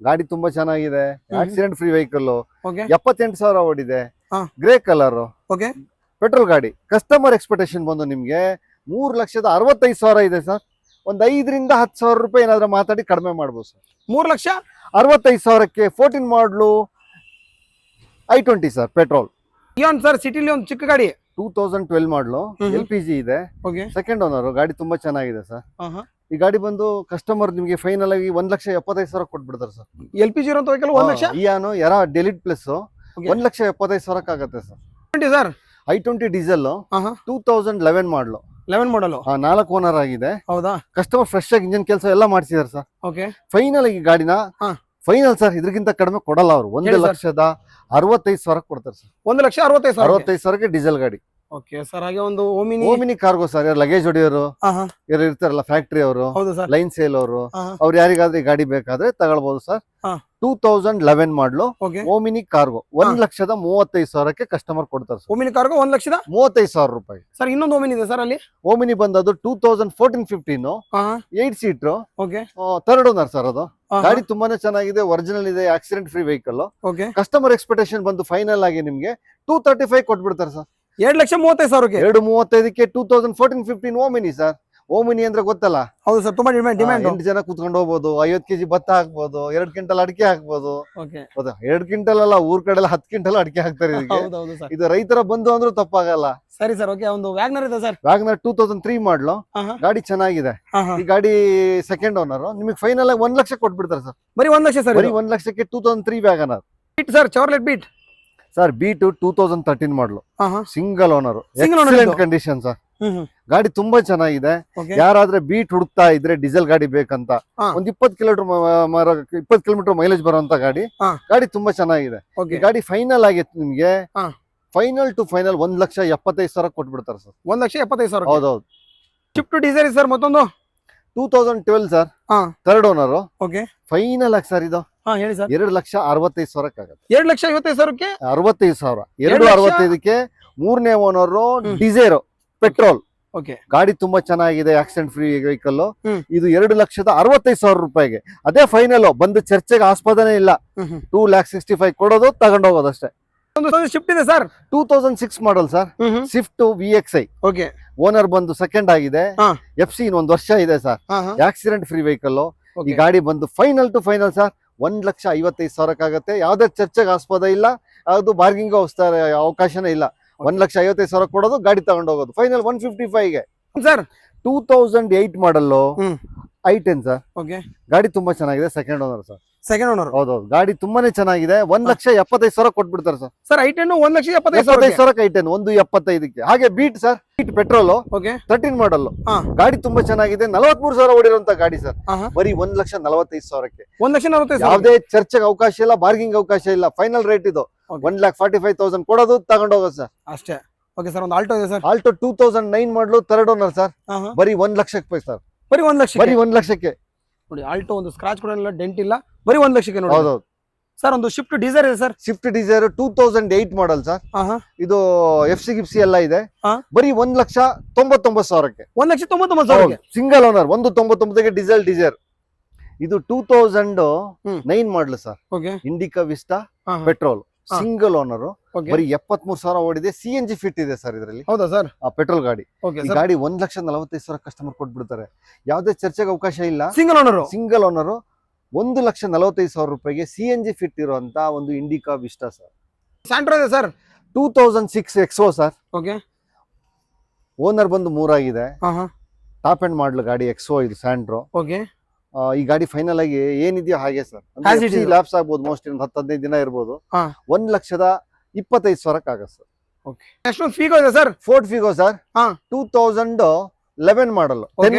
ಗಾಡಿ ತುಂಬಾ ಚೆನ್ನಾಗಿದೆ. Accident free vehicle. 78,000 ಓಡಿದೆ. Grey colour. ಪೆಟ್ರೋಲ್ ಗಾಡಿ. ಕಸ್ಟಮರ್ ಎಕ್ಸ್ಪೆಕ್ಟೇಷನ್ ಬಂದು ನಿಮ್ಗೆ 3,65,000 ಇದೆ ಸರ್. ಒಂದ್ 5,000 ರಿಂದ 10,000 ರೂಪಾಯಿ ಏನಾದ್ರೂ ಮಾತಾಡಿ ಕಡಿಮೆ ಮಾಡ್ಬೋದು ಸರ್. 3,65,000ಕ್ಕೆ 14 ಮಾಡಲು i20 ಸರ್ ಪೆಟ್ರೋಲ್. ಸರ್ ಸಿಟಿಲಿ ಒಂದು ಚಿಕ್ಕ ಗಾಡಿ. 2012 ಮಾಡಲು LPG ಇದೆ. Second owner. ಗಾಡಿ ತುಂಬಾ ಚೆನ್ನಾಗಿದೆ ಸರ್. ಈ ಗಾಡಿ ಬಂದು ಕಸ್ಟಮರ್ ನಿಮ್ಗೆ ಫೈನಲ್ ಆಗಿ 1,75,000 ಕೊಟ್ಬಿಡ್ತಾರೆ ಸರ್. LPG ಇರುವಂತ vehicle 1 lakh. Eon era D Lite plus 1,75,000 ಆಗುತ್ತೆ ಸರ್. ಸರ್ i20 ಡೀಸೆಲ್ 2011 ಮಾಡಲು. 11 ಮಾಡಲು. 4 ಓನರ್ ಆಗಿದೆ. ಹೌದಾ? ಕಸ್ಟಮರ್ ಫ್ರೆಶ್ ಆಗಿ ಇಂಜಿನ್ ಕೆಲಸ ಎಲ್ಲ ಮಾಡಿಸಿದಾರೆ ಸರ್. ಫೈನಲ್ ಆಗಿ ಗಾಡಿನ ಫೈನಲ್ ಸರ್ ಇದಕ್ಕಿಂತ ಕಡಿಮೆ ಕೊಡಲ್ಲ ಅವರು. 1,65,000 ಕೊಡ್ತಾರೆ ಸರ್. 1,65,000ಕ್ಕೆ ಡೀಸೆಲ್ ಗಾಡಿ. Okay sir. ಹಾಗೆ ಒಂದು ಓಮಿನಿ ಕಾರ್ಗೋ ಸರ್. ಲಗೇಜ್ ಹೊಡಿಯೋರು ಯಾರು ಇರ್ತಾರಲ್ಲ, ಫ್ಯಾಕ್ಟ್ರಿ ಅವರು, ಲೈನ್ ಸೇಲ್ ಅವರು, ಅವ್ರು ಯಾರಿಗಾದ್ರೆ ಈ ಗಾಡಿ ಬೇಕಾದ್ರೆ ತಗೊಳ್ಬಹುದು ಸರ್. 2011 ಮಾಡಲು ಓಮಿನಿ ಕಾರ್ಗೋ 1,35,000ಕ್ಕೆ ಕಸ್ಟಮರ್ ಕೊಡ್ತಾರೆ ಸರ್. ಓಮಿನಿ ಕಾರ್ಗೋ 1,35,000 ರೂಪಾಯಿ ಸರ್. ಇನ್ನೊಂದು ಓಮಿನಿ ಇದೆ ಸರ್ ಅಲ್ಲಿ. ಓಮಿನಿ ಬಂದದು 2014-15 8 ಸೀಟರ್. Third owner sir. ಅದು ಗಾಡಿ ತುಂಬಾನೇ ಚೆನ್ನಾಗಿದೆ. ಒರಿಜಿನಲ್ ಇದೆ. Accident free vehicle. Customer expectation ಬಂದು ಫೈನಲ್ ಆಗಿ ನಿಮ್ಗೆ 235 ಕೊಟ್ಬಿಡ್ತಾರೆ ಸರ್. 2,35,000ಕ್ಕೆ. 2,35ಕ್ಕೆ 2014-15 ಓಮಿನಿ ಸರ್. ಓಮಿನಿ ಅಂದ್ರೆ ಗೊತ್ತಲ್ಲ. ಹೌದು ಸರ್. ತುಂಬಾ ಡಿಮ್ಯಾಂಡ್. 8 ಜನ ಕುತ್ಕೊಂಡು ಹೋಗ್ಬೋದು. 50 kg ಭತ್ತ ಹಾಕ್ಬೋದು. 2 ಕ್ವಿಂಟಲ್ ಅಡಿಕೆ ಹಾಕ್ಬೋದು. ಹೌದಾ? 2 ಕ್ವಿಂಟಲ್ ಅಲ್ಲ, ಊರ್ ಕಡೆ 10 ಕ್ವಿಂಟಲ್ ಅಡಿಕೆ ಹಾಕ್ತಾರೆ. ಇದು ರೈತರ ಬಂಧು ಅಂದ್ರೂ ತಪ್ಪಾಗಲ್ಲ. ಸರಿ ಸರ್. ಓಕೆ. ಒಂದು ವ್ಯಾಗ್ನರ್ ಇದೆ ಸರ್. ವ್ಯಾಗ್ನರ್ 2003 ಮಾಡಲು. ಗಾಡಿ ಚೆನ್ನಾಗಿದೆ. ಈ ಗಾಡಿ ಸೆಕೆಂಡ್ ಓನರ್. ನಿಮಗೆ ಫೈನಲ್ ಆಗಿ 1 ಲಕ್ಷ ಕೊಟ್ಬಿಡ್ತಾರೆ ಸರ್. ಬರೀ 1 ಲಕ್ಷ ಸರ್. ಬರೀ 1 ಲಕ್ಷಕ್ಕೆ 2003 wagon R. Sir Chevrolet Beat sir. Beat 2013 model. Single owner. Excellent condition sir. ಗಾಡಿ ತುಂಬಾ ಚೆನ್ನಾಗಿದೆ. ಯಾರಾದ್ರೆ ಬೀಟ್ ಹುಡುಕ್ತಾ ಇದ್ರೆ ಡೀಸೆಲ್ ಗಾಡಿ ಬೇಕಂತ, ಒಂದ್ 20 ಕಿಲೋಮೀಟರ್ ಮೈಲೇಜ್ ಬರುವಂತ ಗಾಡಿ. ಗಾಡಿ ತುಂಬಾ ಚೆನ್ನಾಗಿದೆ. ಈ ಗಾಡಿ ಫೈನಲ್ ಆಗಿತ್ತು ನಿಮ್ಗೆ ಫೈನಲ್ ಟು ಫೈನಲ್ 1,75,000 ಕೊಟ್ಬಿಡ್ತಾರೆ ಸರ್. 1,75,000. ಹೌದೌದು. Shift diesel sir. ಮತ್ತೊಂದು 2012 ಸರ್. Third owner. ಫೈನಲ್ ಆಗಿ ಸರ್ ಇದು ಹೇಳಿ ಸರ್. 2,65,000 ಆಗುತ್ತೆ. 2,65,000ಕ್ಕೆ 65,000. 2,65,000ಕ್ಕೆ ಮೂರನೇ ಓನರ್. Desire petrol. ಗಾಡಿ ತುಂಬಾ ಚೆನ್ನಾಗಿದೆ. Accident free vehicle. ಇದು 2,65,000 ರೂಪಾಯಿಗೆ. ಅದೇ ಫೈನಲ್. ಬಂದು ಚರ್ಚೆಗೆ ಆಸ್ಪದನೇ ಇಲ್ಲ. 2,65,000 ಕೊಡೋದು, ತಗೊಂಡೋಗೋದು ಅಷ್ಟೇ. ಶಿಫ್ಟ್ ಇದೆ ಸರ್. 2006 ಮಾಡಲ್ ಸರ್. Swift VXI. ಓನರ್ ಬಂದು ಸೆಕೆಂಡ್ ಆಗಿದೆ. FC ಇನ್ನೊಂದು ವರ್ಷ ಇದೆ ಸರ್. Accident free vehicle. ಈ ಗಾಡಿ ಬಂದು ಫೈನಲ್ ಟು ಫೈನಲ್ ಸರ್ 1,55,000 ಆಗುತ್ತೆ. ಯಾವ್ದೇ ಚರ್ಚೆಗೆ ಆಸ್ಪದ ಇಲ್ಲ. ಯಾವ್ದು ಬಾರ್ಗಿಂಗ್ ಅವಕಾಶನೇ ಇಲ್ಲ. 1,55,000 ಕೊಡೋದು, ಗಾಡಿ ತಗೊಂಡೋಗೋದು. ಫೈನಲ್ 155ಗೆ ಸರ್. 2008 ಮಾಡಲ್ಲು. i10 sir. ಗಾಡಿ ತುಂಬಾ ಚೆನ್ನಾಗಿದೆ. Second owner sir. Second owner. ಹೌದೌದು. ಗಾಡಿ ತುಂಬಾನೇ ಚೆನ್ನಾಗಿದೆ. 1,75,000 ಕೊಟ್ಬಿಡ್ತಾರೆ ಸರ್. Sir i10 1,75,000 i10 1,75,000. ಹಾಗೆ ಬೀಟ್ ಸರ್. ಬೀಟ್ ಪೆಟ್ರೋಲ್ 13 ಮಾಡಲ್. ಗಾಡಿ ತುಂಬಾ ಚೆನ್ನಾಗಿದೆ. 43,000 ಓಡಿರುವಂತ ಗಾಡಿ ಸರ್. ಬರೀ 1,45,000ಕ್ಕೆ. 1,45,000. ಯಾವುದೇ ಚರ್ಚೆಗೆ ಅವಕಾಶ ಇಲ್ಲ, ಬಾರ್ಗಿಂಗ್ ಅವಕಾಶ ಇಲ್ಲ. ಫೈನಲ್ ರೇಟ್ ಇದು. 1,45,000 ಕೊಡೋದು, ತಗೊಂಡೋಗೋದು ಸರ್ ಅಷ್ಟೇ. Okay sir. ಒಂದು ಆಲ್ಟೋ ಇದೆ ಸರ್. ಆಲ್ಟೋ 2009 ಮಾಡಲು. Third owner sir. ಬರೀ 1 ಲಕ್ಷಕ್ಕೆ ಸರ್. ಬರೀ 1 ಲಕ್ಷ. ಬರೀ 1 ಲಕ್ಷಕ್ಕೆ ನೋಡಿ. ಆಲ್ಟೋ ಒಂದು ಸ್ಕ್ರಾಚ್ ಕೂಡ ಇಲ್ಲ, ಡೆಂಟ್ ಇಲ್ಲ. ಬರೀ 1 ಲಕ್ಷಕ್ಕೆ ನೋಡಿ. ಹೌದೌದು. ಸರ್ ಒಂದು ಶಿಫ್ಟ್ ಡೀಸರ್ ಇದೆ sir. Swift Dzire 2008 model sir. ಇದು FC ಗಿಫ್ಸಿ ಎಲ್ಲ ಇದೆ. ಬರೀ 1,99,000ಕ್ಕೆ. 1,99,000 ಸಿಂಗಲ್ ಓನರ್ 1,99ಗೆ ಡೀಸೆಲ್ ಡಿಸೈರ್. ಇದು 2009 model sir. Indica Vista petrol single owner. ಬರೀ 73,000 ಓಡಿದೆ. CNG ಫಿಟ್ ಇದೆ ಸರ್ ಇದರಲ್ಲಿ. ಹೌದಾ ಸರ್? ಪೆಟ್ರೋಲ್ ಗಾಡಿ. ಈ ಗಾಡಿ 1,45,000 ಕಸ್ಟಮರ್ ಕೊಟ್ಬಿಡ್ತಾರೆ. ಯಾವ್ದೇ ಚರ್ಚೆಗೆ ಅವಕಾಶ ಇಲ್ಲ. ಸಿಂಗಲ್ ಓನರ್ 1,45,000 ರೂಪಾಯಿಗೆ CNG ಫಿಟ್ ಇರುವಂತ ಒಂದು ಇಂಡಿಕಾ ವಿಸ್ಟಾ ಸರ್. ಸ್ಯಾಂಟ್ರೋ ಇದೆ sir. 2006 Exo sir. Okay. Owner ಬಂದು 3 ಆಗಿದೆ. ಟಾಪ್ ಎಂಡ್ ಮಾಡಲ್ ಗಾಡಿ ಎಕ್ಸೋ ಇದು ಸ್ಯಾಂಟ್ರೋ. ಓಕೆ. ಈ ಗಾಡಿ ಫೈನಲ್ ಆಗಿ ಏನಿದೆಯೋ ಹಾಗೆ ಸರ್. ಲ್ಯಾಪ್ಸ್ ಆಗ್ಬೋದು, ಮೋಸ್ಟ್ 10-15 ದಿನ ಇರ್ಬೋದು. 1,25,000 ಆಗತ್ತೆ ಸರ್. ಓಕೆ. ನೆಕ್ಸ್ಟ್ ಒಂದು ಫಿಗೋ ಇದೆ sir. Ford Figo sir. 2011 model 10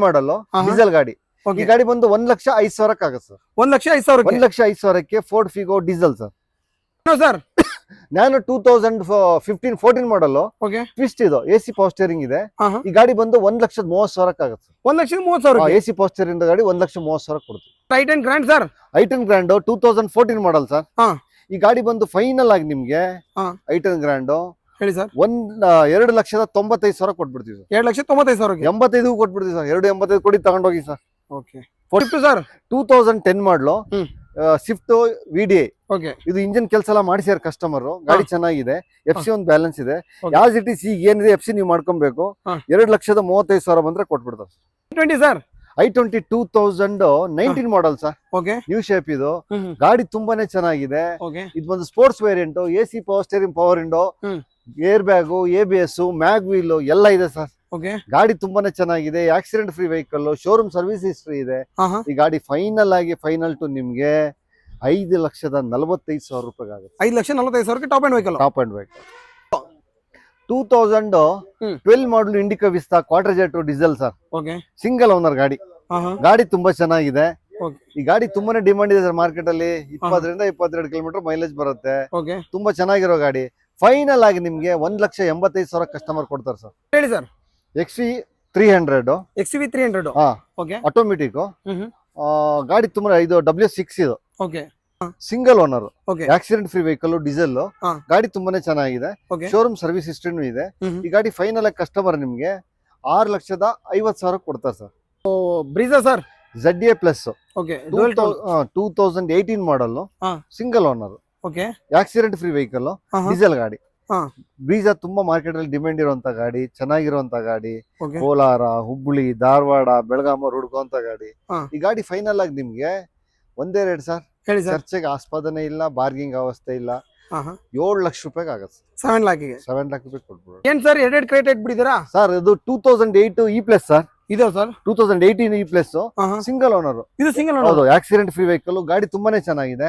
model diesel ಗಾಡಿ. ಈ ಗಾಡಿ ಬಂದು 1,05,000 ಆಗತ್ತೆ ಸರ್. 1,05,000ಕ್ಕೆ Ford Figo diesel sir. Sir ನಾನು 2015-14 ಮಾಡಲ್ ಟ್ವಿಸ್ಟ್ ಇದು AC ಪವರ್ ಸ್ಟೇರಿಂಗ್ ಇದೆ. ಈ ಗಾಡಿ ಬಂದು 1,30,000 ಆಗತ್ತೆ. 1,30,000 AC ಪವರ್ ಸ್ಟೇರಿಂಗ್ ಗಾಡಿ 1,30,000 ಕೊಡ್ತೀವಿ. Tighten grand sir. I ten grand 2014 model sir. ಈ ಗಾಡಿ ಬಂದು ಫೈನಲ್ ಆಗಿ ನಿಮ್ಗೆ ಐಟನ್ ಗ್ರ್ಯಾಂಡ್ ಹೇಳಿ ಸರ್ 2,95,000 ಕೊಟ್ಬಿಡ್ತೀವಿ ಸರ್. 2,95,000 85 ಕೊಟ್ಬಿಡ್ತೀವಿ ಸರ್. 2,85 ಕೊಡಿ ತಗೊಂಡೋಗಿ ಸರ್. ಓಕೆ. ಸರ್ 2010 ಮಾಡಲು ಸ್ವಿಫ್ಟ್ VDI. ಓಕೆ. ಇದು ಇಂಜಿನ್ ಕೆಲಸ ಎಲ್ಲ ಮಾಡಿಸ್ಯಾರ ಕಸ್ಟಮರ್. ಗಾಡಿ ಚೆನ್ನಾಗಿದೆ. FC ಒಂದು ಬ್ಯಾಲೆನ್ಸ್ ಇದೆ. ಯಾಸ್ ಇಟ್ ಇಸ್ ಈಗ ಏನಿದೆ FC ನೀವು ಮಾಡ್ಕೊಬೇಕು. 2,35,000 ಬಂದ್ರೆ ಕೊಟ್ಬಿಡ್ತಾರೆ. i20 sir. i20 2019 model sir. Okay. New shape ಇದು. ಗಾಡಿ ತುಂಬಾನೇ ಚೆನ್ನಾಗಿದೆ. ಇದು ಒಂದು sports variant. AC power steering, power window, air bag, ABS, mag wheel ಎಲ್ಲ ಇದೆ ಸರ್. ಗಾಡಿ ತುಂಬಾನೇ ಚೆನ್ನಾಗಿದೆ. Accident free vehicle, showroom service history ಇದೆ. ಈ ಗಾಡಿ ಫೈನಲ್ ಟು ನಿಮ್ಗೆ 5,45,000 ರೂಪಾಯಿ ಆಗುತ್ತೆ. 5,45,000 top end vehicle. 2012 model Indica Vista quadrajet diesel sir. Single owner ಗಾಡಿ. ಗಾಡಿ ತುಂಬಾ ಚೆನ್ನಾಗಿದೆ. ಈ ಗಾಡಿ ತುಂಬಾನೇ ಡಿಮಾಂಡ್ ಇದೆ ಸರ್ ಮಾರ್ಕೆಟ್ ಅಲ್ಲಿ. 20-22 ಕಿಲೋಮೀಟರ್ ಮೈಲೇಜ್ ಬರುತ್ತೆ. ತುಂಬಾ ಚೆನ್ನಾಗಿರೋ ಗಾಡಿ. ಫೈನಲ್ ಆಗಿ ನಿಮ್ಗೆ 1,85,000 ಕಸ್ಟಮರ್ ಕೊಡ್ತಾರೆ ಸರ್. ಹೇಳಿ ಸರ್. XV300 ಆಟೋಮೆಟಿಕ್ ಗಾಡಿ ತುಂಬಾ ಇದು W6 ಇದು. Single owner. Accident free vehicle diesel. ಗಾಡಿ ತುಂಬಾನೇ ಚೆನ್ನಾಗಿದೆ. ಶೋರೂಮ್ ಸರ್ವಿಸ್ ಹಿಸ್ಟ್ರಿನೂ ಇದೆ. ಈ ಗಾಡಿ ಫೈನಲ್ ಆಗಿ ಕಸ್ಟಮರ್ ನಿಮ್ಗೆ 6,50,000 ಕೊಡ್ತಾರೆ sir. Brezza sir. ZA plus 2018 ಮಾಡಲ್ single owner. Accident free vehicle diesel ಗಾಡಿ. ಬ್ರೀಜಾ ತುಂಬಾ ಮಾರ್ಕೆಟ್ ಅಲ್ಲಿ ಡಿಮ್ಯಾಂಡ್ ಇರುವಂತ ಗಾಡಿ, ಚೆನ್ನಾಗಿರುವಂತ ಗಾಡಿ. ಕೋಲಾರ, ಹುಬ್ಬಳ್ಳಿ, ಧಾರವಾಡ, ಬೆಳಗಾಮ ಹುಡುಕುವಂತ ಗಾಡಿ. ಈ ಗಾಡಿ ಫೈನಲ್ ಆಗಿ ನಿಮ್ಗೆ ಒಂದೇ ರೇಟ್ ಸರ್. ಚರ್ಚೆಗೆ ಆಸ್ಪದನೆ ಇಲ್ಲ, ಬಾರ್ಗಿಂಗ್ ಅವಸ್ಥೆ ಇಲ್ಲ. 7 ಲಕ್ಷ ರೂಪಾಯಿಗೆ ಆಗತ್ತೆ. 7 ಲಾಖ್ ರೂಪಾಯಿ ಕೊಟ್ಬಿಡು. ಏನ್ ಸರ್ ಎರಡೆರಡು ಕ್ರೇಟ್ ಇಟ್ಬಿಟ್ಟಿದ್ದೀರಾ ಸರ್? ಇದು 2008 E+ ಸರ್. ಇದೆ ಸರ್. 2018 E+ single owner. ಇದು ಸಿಂಗಲ್ ಓನರ್. ಹೌದು. ಆಕ್ಸಿಡೆಂಟ್ ಫ್ರೀ ವೆಹಿಕಲ್ ಗಾಡಿ ತುಂಬಾನೇ ಚೆನ್ನಾಗಿದೆ.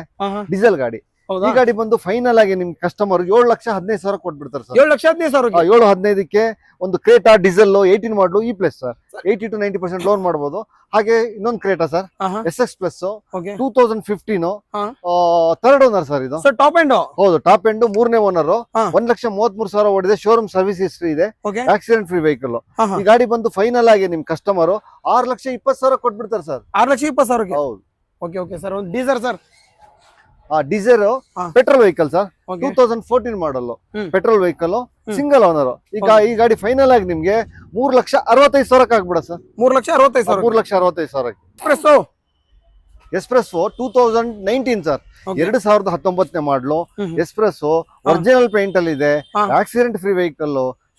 ಡೀಸೆಲ್ ಗಾಡಿ. ಈ ಗಾಡಿ ಬಂದು ಫೈನಲ್ ಆಗಿ ನಿಮ್ ಕಸ್ಟಮರ್ 7,15,000 ಕೊಟ್ಬಿಡ್ತಾರೆ ಸರ್. 7,15,000 7,15ಕ್ಕೆ ಒಂದು ಕ್ರೇಟಾ ಡೀಸೆಲ್ 18 ಮಾಡಲು E+ ಸರ್. 80 to 90% ಲೋನ್ ಮಾಡಬಹುದು. ಹಾಗೆ ಇನ್ನೊಂದು Creta sir SX plus 2015 third owner sir. ಇದು ಟಾಪ್ ಎಂಡ್. ಹೌದು, ಟಾಪ್ ಎಂಡ್. 3ನೇ ಓನರ್. 1,33,000 ಓಡಿದೆ. ಶೋರೂಮ್ ಸರ್ವಿಸ್ ಹಿಸ್ಟ್ರಿ ಇದೆ. Accident free vehicle. ಈ ಗಾಡಿ ಬಂದು ಫೈನಲ್ ಆಗಿ ನಿಮ್ ಕಸ್ಟಮರ್ 6,20,000 ಕೊಟ್ಬಿಡ್ತಾರೆ ಸರ್. 6,20,000. ಹೌದು. Okay sir. ಒಂದು Dzire sir. Diesel petrol vehicle sir. 2014 model petrol vehicle single owner. ಈಗ ಈ ಗಾಡಿ ಫೈನಲ್ ಆಗಿ ನಿಮ್ಗೆ 3,65,000 ಆಗ್ಬಿಡ ಸರ್. 3,65,000. 3,65,000. Espresso 2019 sir. 2019 ಮಾಡಲು ಎಸ್ಪ್ರೆಸ್ಸೋ ಒರಿಜಿನಲ್ ಪೇಂಟ್ ಅಲ್ಲಿ ಇದೆ. Accident free vehicle,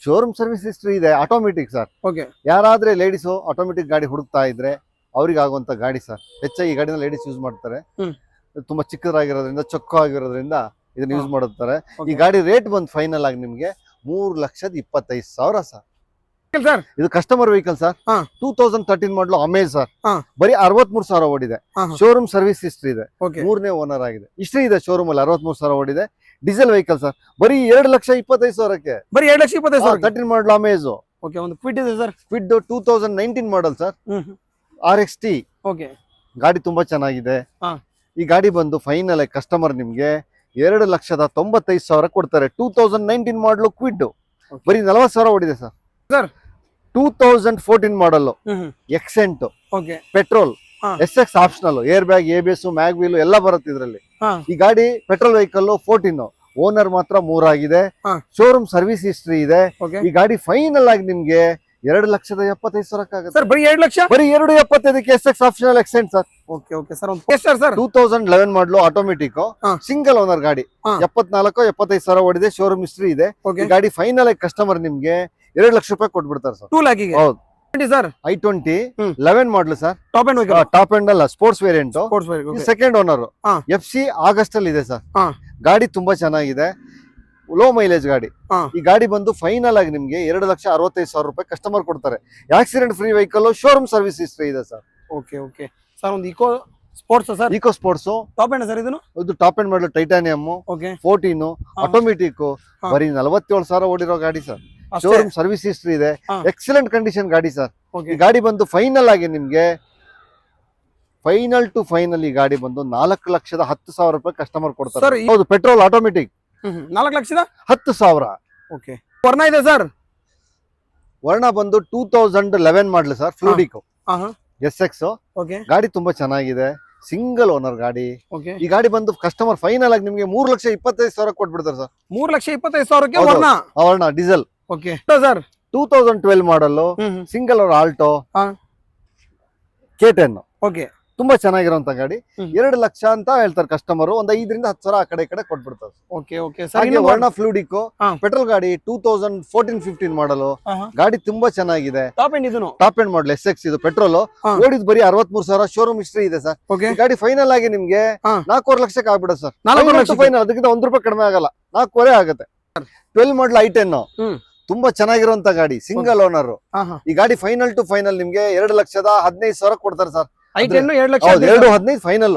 showroom service history ಇದೆ. Automatic sir. ಯಾರಾದ್ರೆ ಲೇಡೀಸ್ ಆಟೋಮೆಟಿಕ್ ಗಾಡಿ ಹುಡುಕ್ತಾ ಇದ್ರೆ ಅವ್ರಿಗೆ ಆಗುವಂತ ಗಾಡಿ ಸರ್. ಹೆಚ್ಚಾಗಿ ಈ ಗಾಡಿನ ಲೇಡೀಸ್ ಯೂಸ್ ಮಾಡ್ತಾರೆ. ತುಂಬಾ ಚಿಕ್ಕದಾಗಿರೋದ್ರಿಂದ, ಚೊಕ್ಕ ಆಗಿರೋದ್ರಿಂದ ಇದನ್ನ ಯೂಸ್ ಮಾಡುತ್ತಾರೆ. ಈ ಗಾಡಿ ರೇಟ್ ಬಂದು ಫೈನಲ್ ಆಗಿ ನಿಮ್ಗೆ 3,25,000 ಸರ್. ಇದು ಕಸ್ಟಮರ್ ವೆಹಿಕಲ್ ಸರ್. 2013 ಮಾಡಲು ಅಮೇಜ್ ಸರ್. ಬರೀ 63,000 ಓಡಿದೆ. ಶೋರೂಮ್ ಸರ್ವಿಸ್ ಹಿಸ್ಟ್ರಿ ಇದೆ. 3ನೇ ಓನರ್ ಆಗಿದೆ. ಹಿಸ್ಟ್ರಿ ಇದೆ ಶೋರೂಮ್ ಅಲ್ಲಿ. 63,000 ಓಡಿದೆ. Diesel vehicle sir. ಬರೀ 2,25,000ಕ್ಕೆ. ಬರೀ 2,25,000. 13 ಮಾಡಲು ಅಮೇಜ್. ಒಂದು ಕ್ವಿಡ್ ಇದೆ sir. Kwid 2019 model sir. RXT ಗಾಡಿ ತುಂಬಾ ಚೆನ್ನಾಗಿದೆ. ಈ ಗಾಡಿ ಬಂದು ಫೈನಲ್ ಕಸ್ಟಮರ್ ನಿಮ್ಗೆ 2,95,000 ಕೊಡ್ತಾರೆ. 2019 ಮಾಡಲು ಕ್ವಿಡ್. ಬರೀ 40,000 ಓಡಿದೆ sir. 2014 model Xcent petrol S X optional, air bag, ABS, mag wheel ಎಲ್ಲ ಬರುತ್ತೆ ಇದರಲ್ಲಿ. ಹಾ. ಈ ಗಾಡಿ ಪೆಟ್ರೋಲ್ ವೆಹಿಕಲ್ 14, ಓನರ್ ಮಾತ್ರ 3 ಆಗಿದೆ. ಹಾ. ಶೋರೂಮ್ ಸರ್ವಿಸ್ ಹಿಸ್ಟ್ರಿ ಇದೆ. ಓಕೆ ಈ ಗಾಡಿ ಫೈನಲ್ ಆಗಿ ನಿಮ್ಗೆ 2,75,000 ಸರ್ ಬರೀ 2 ಲಕ್ಷ. ಬರೀ 2,75,000 S X optional Xcent sir. Okay okay sir ಒಂದು ಸರ್ 2011 ಮಾಡಲು ಆಟೋಮೆಟಿಕ್, ಹಾ. ಸಿಂಗಲ್ ಓನರ್ ಗಾಡಿ. ಹಾ. 74-75,000 ಓಡಿದೆ, ಶೋರೂಮ್ ಹಿಸ್ಟ್ರಿ ಇದೆ. ಓಕೆ ಈ ಗಾಡಿ ಫೈನಲ್ ಆಗಿ ಕಸ್ಟಮರ್ ನಿಮ್ಗೆ 2 ಲಕ್ಷ ರೂಪಾಯಿ ಕೊಟ್ಬಿಡ್ತಾರೆ ಸರ್. 2 ಲ್ಯಾಕಿಗೆ ಹೌದು. Sir i20 hmm. 11 model sir. Top end vehicle top end ಅಲ್ಲ, sports variant. Sports vehicle second owner. ಹಾ. FC ಆಗಸ್ಟ್ ಅಲ್ಲಿ ಇದೆ ಸರ್. ಹಾ. ಗಾಡಿ ತುಂಬಾ ಚೆನ್ನಾಗಿದೆ, ಲೋ ಮೈಲೇಜ್ ಗಾಡಿ. ಹಾ. ಈ ಗಾಡಿ ಬಂದು ಫೈನಲ್ ಆಗಿ ನಿಮ್ಗೆ 2,65,000 ರೂಪಾಯಿ ಕಸ್ಟಮರ್ ಕೊಡ್ತಾರೆ. Accident free vehicle, showroom service history ಇದೆ ಸರ್. ಓಕೆ ಓಕೆ ಸರ್ ಒಂದು Eco Sports sir. Eco Sports top end sir ಇದು top end model titanium okay 14 automatic. ಹಾ. ಬರೀ 47,000 ಓಡಿರೋ ಗಾಡಿ ಸರ್. ಅಷ್ಟೇ. ಶೋರೂಮ್ ಸರ್ವಿಸ್ ಹಿಸ್ಟ್ರಿ ಇದೆ. ಹಾ. ಎಕ್ಸಲೆಂಟ್ ಕಂಡೀಷನ್ ಗಾಡಿ ಸರ್. ಓಕೆ ಈ ಗಾಡಿ ಬಂದು ಫೈನಲ್ ಆಗಿ ನಿಮ್ಗೆ ಫೈನಲ್ ಟು ಫೈನಲ್ ಈ ಗಾಡಿ ಬಂದು 4,10,000 ರೂಪಾಯಿ ಕಸ್ಟಮರ್ Sir, ಕೊಡ್ತಾರೆ. ಹೌದು, ಪೆಟ್ರೋಲ್ ಆಟೋಮೆಟಿಕ್ 4 ಲಕ್ಷದ 10,000. ಓಕೆ ವರ್ಣ ಇದೆ ಸರ್. ವರ್ಣ ಬಂದು 2011 ಮಾಡಲು ಸರ್, ಫ್ಲೂಡಿಕ್ SX. ಓಕೆ ಗಾಡಿ ತುಂಬಾ ಚೆನ್ನಾಗಿದೆ, ಸಿಂಗಲ್ ಓನರ್ ಗಾಡಿ. ಓಕೆ ಈ ಗಾಡಿ ಬಂದು ಕಸ್ಟಮರ್ ಫೈನಲ್ ಆಗಿ ನಿಮ್ಗೆ 3,25,000 ಕೊಟ್ಬಿಡ್ತಾರೆ ಸರ್. 3,25,000ಕ್ಕೆ ಹೌದು. ವರ್ಣ. ವರ್ಣ ಡೀಸೆಲ್ ಓಕೆ ಸರ್ 2012 ಮಾಡಲು, ಸಿಂಗಲ್ ಓನರ್ ಆಲ್ಟೋ ಹಾ. K10. ಓಕೆ ತುಂಬಾ ಚೆನ್ನಾಗಿರೋಂತ ಗಾಡಿ. ಹ್ಮ್. 2 ಲಕ್ಷ ಅಂತ ಹೇಳ್ತಾರೆ ಕಸ್ಟಮರ್. ಒಂದು 5,000 10,000 ಆ ಕಡೆ ಈ ಕಡೆ ಕೊಟ್ಬಿಡ್ತಾರೆ. ಓಕೆ ಓಕೆ ಸರ್ ಹಾಗೆ ವರ್ಣ ಫ್ಲೂಡಿಕ್ ಹಾ. ಪೆಟ್ರೋಲ್ ಗಾಡಿ 2014-15 ಮಾಡಲು. ಗಾಡಿ ತುಂಬಾ ಚೆನ್ನಾಗಿದೆ, ಟಾಪ್ ಎಂಡ್ ಇದನ್ನು. ಟಾಪ್ ಎಂಡ್ ಮಾಡಲ್ SX. ಇದು ಪೆಟ್ರೋಲ್ ಹಾ. ಓಡಿದ್ ಬರೀ 63,000, ಶೋರೂಮ್ ಹಿಸ್ಟ್ರಿ ಇದೆ ಸರ್. ಓಕೆ ಈ ಗಾಡಿ ಫೈನಲ್ ಆಗಿ ನಿಮ್ಗೆ ಹಾ. 4,5 ಲಕ್ಷಕ್ಕೆ ಆಗ್ಬಿಡುತ್ತೆ ಸರ್. 4 ಲಕ್ಷ ಫೈನಲ್, ಅದಕ್ಕಿಂತ 1 ರೂಪಾಯಿ ಕಡಿಮೆ ಆಗಲ್ಲ, 4,500 ಆಗುತ್ತೆ. 12 ಮಾಡಲ್ i10 ಹ್ಮ್. ತುಂಬಾ ಚೆನ್ನಾಗಿರುವಂತ ಗಾಡಿ, ಸಿಂಗಲ್ ಓನರ್. ಈ ಗಾಡಿ ಫೈನಲ್ ಟು ಫೈನಲ್ ನಿಮ್ಗೆ 2,15,000 ಕೊಡ್ತಾರೆ ಸರ್. i10 2 ಲಕ್ಷ. ಹೌದು, 2,15,000 final.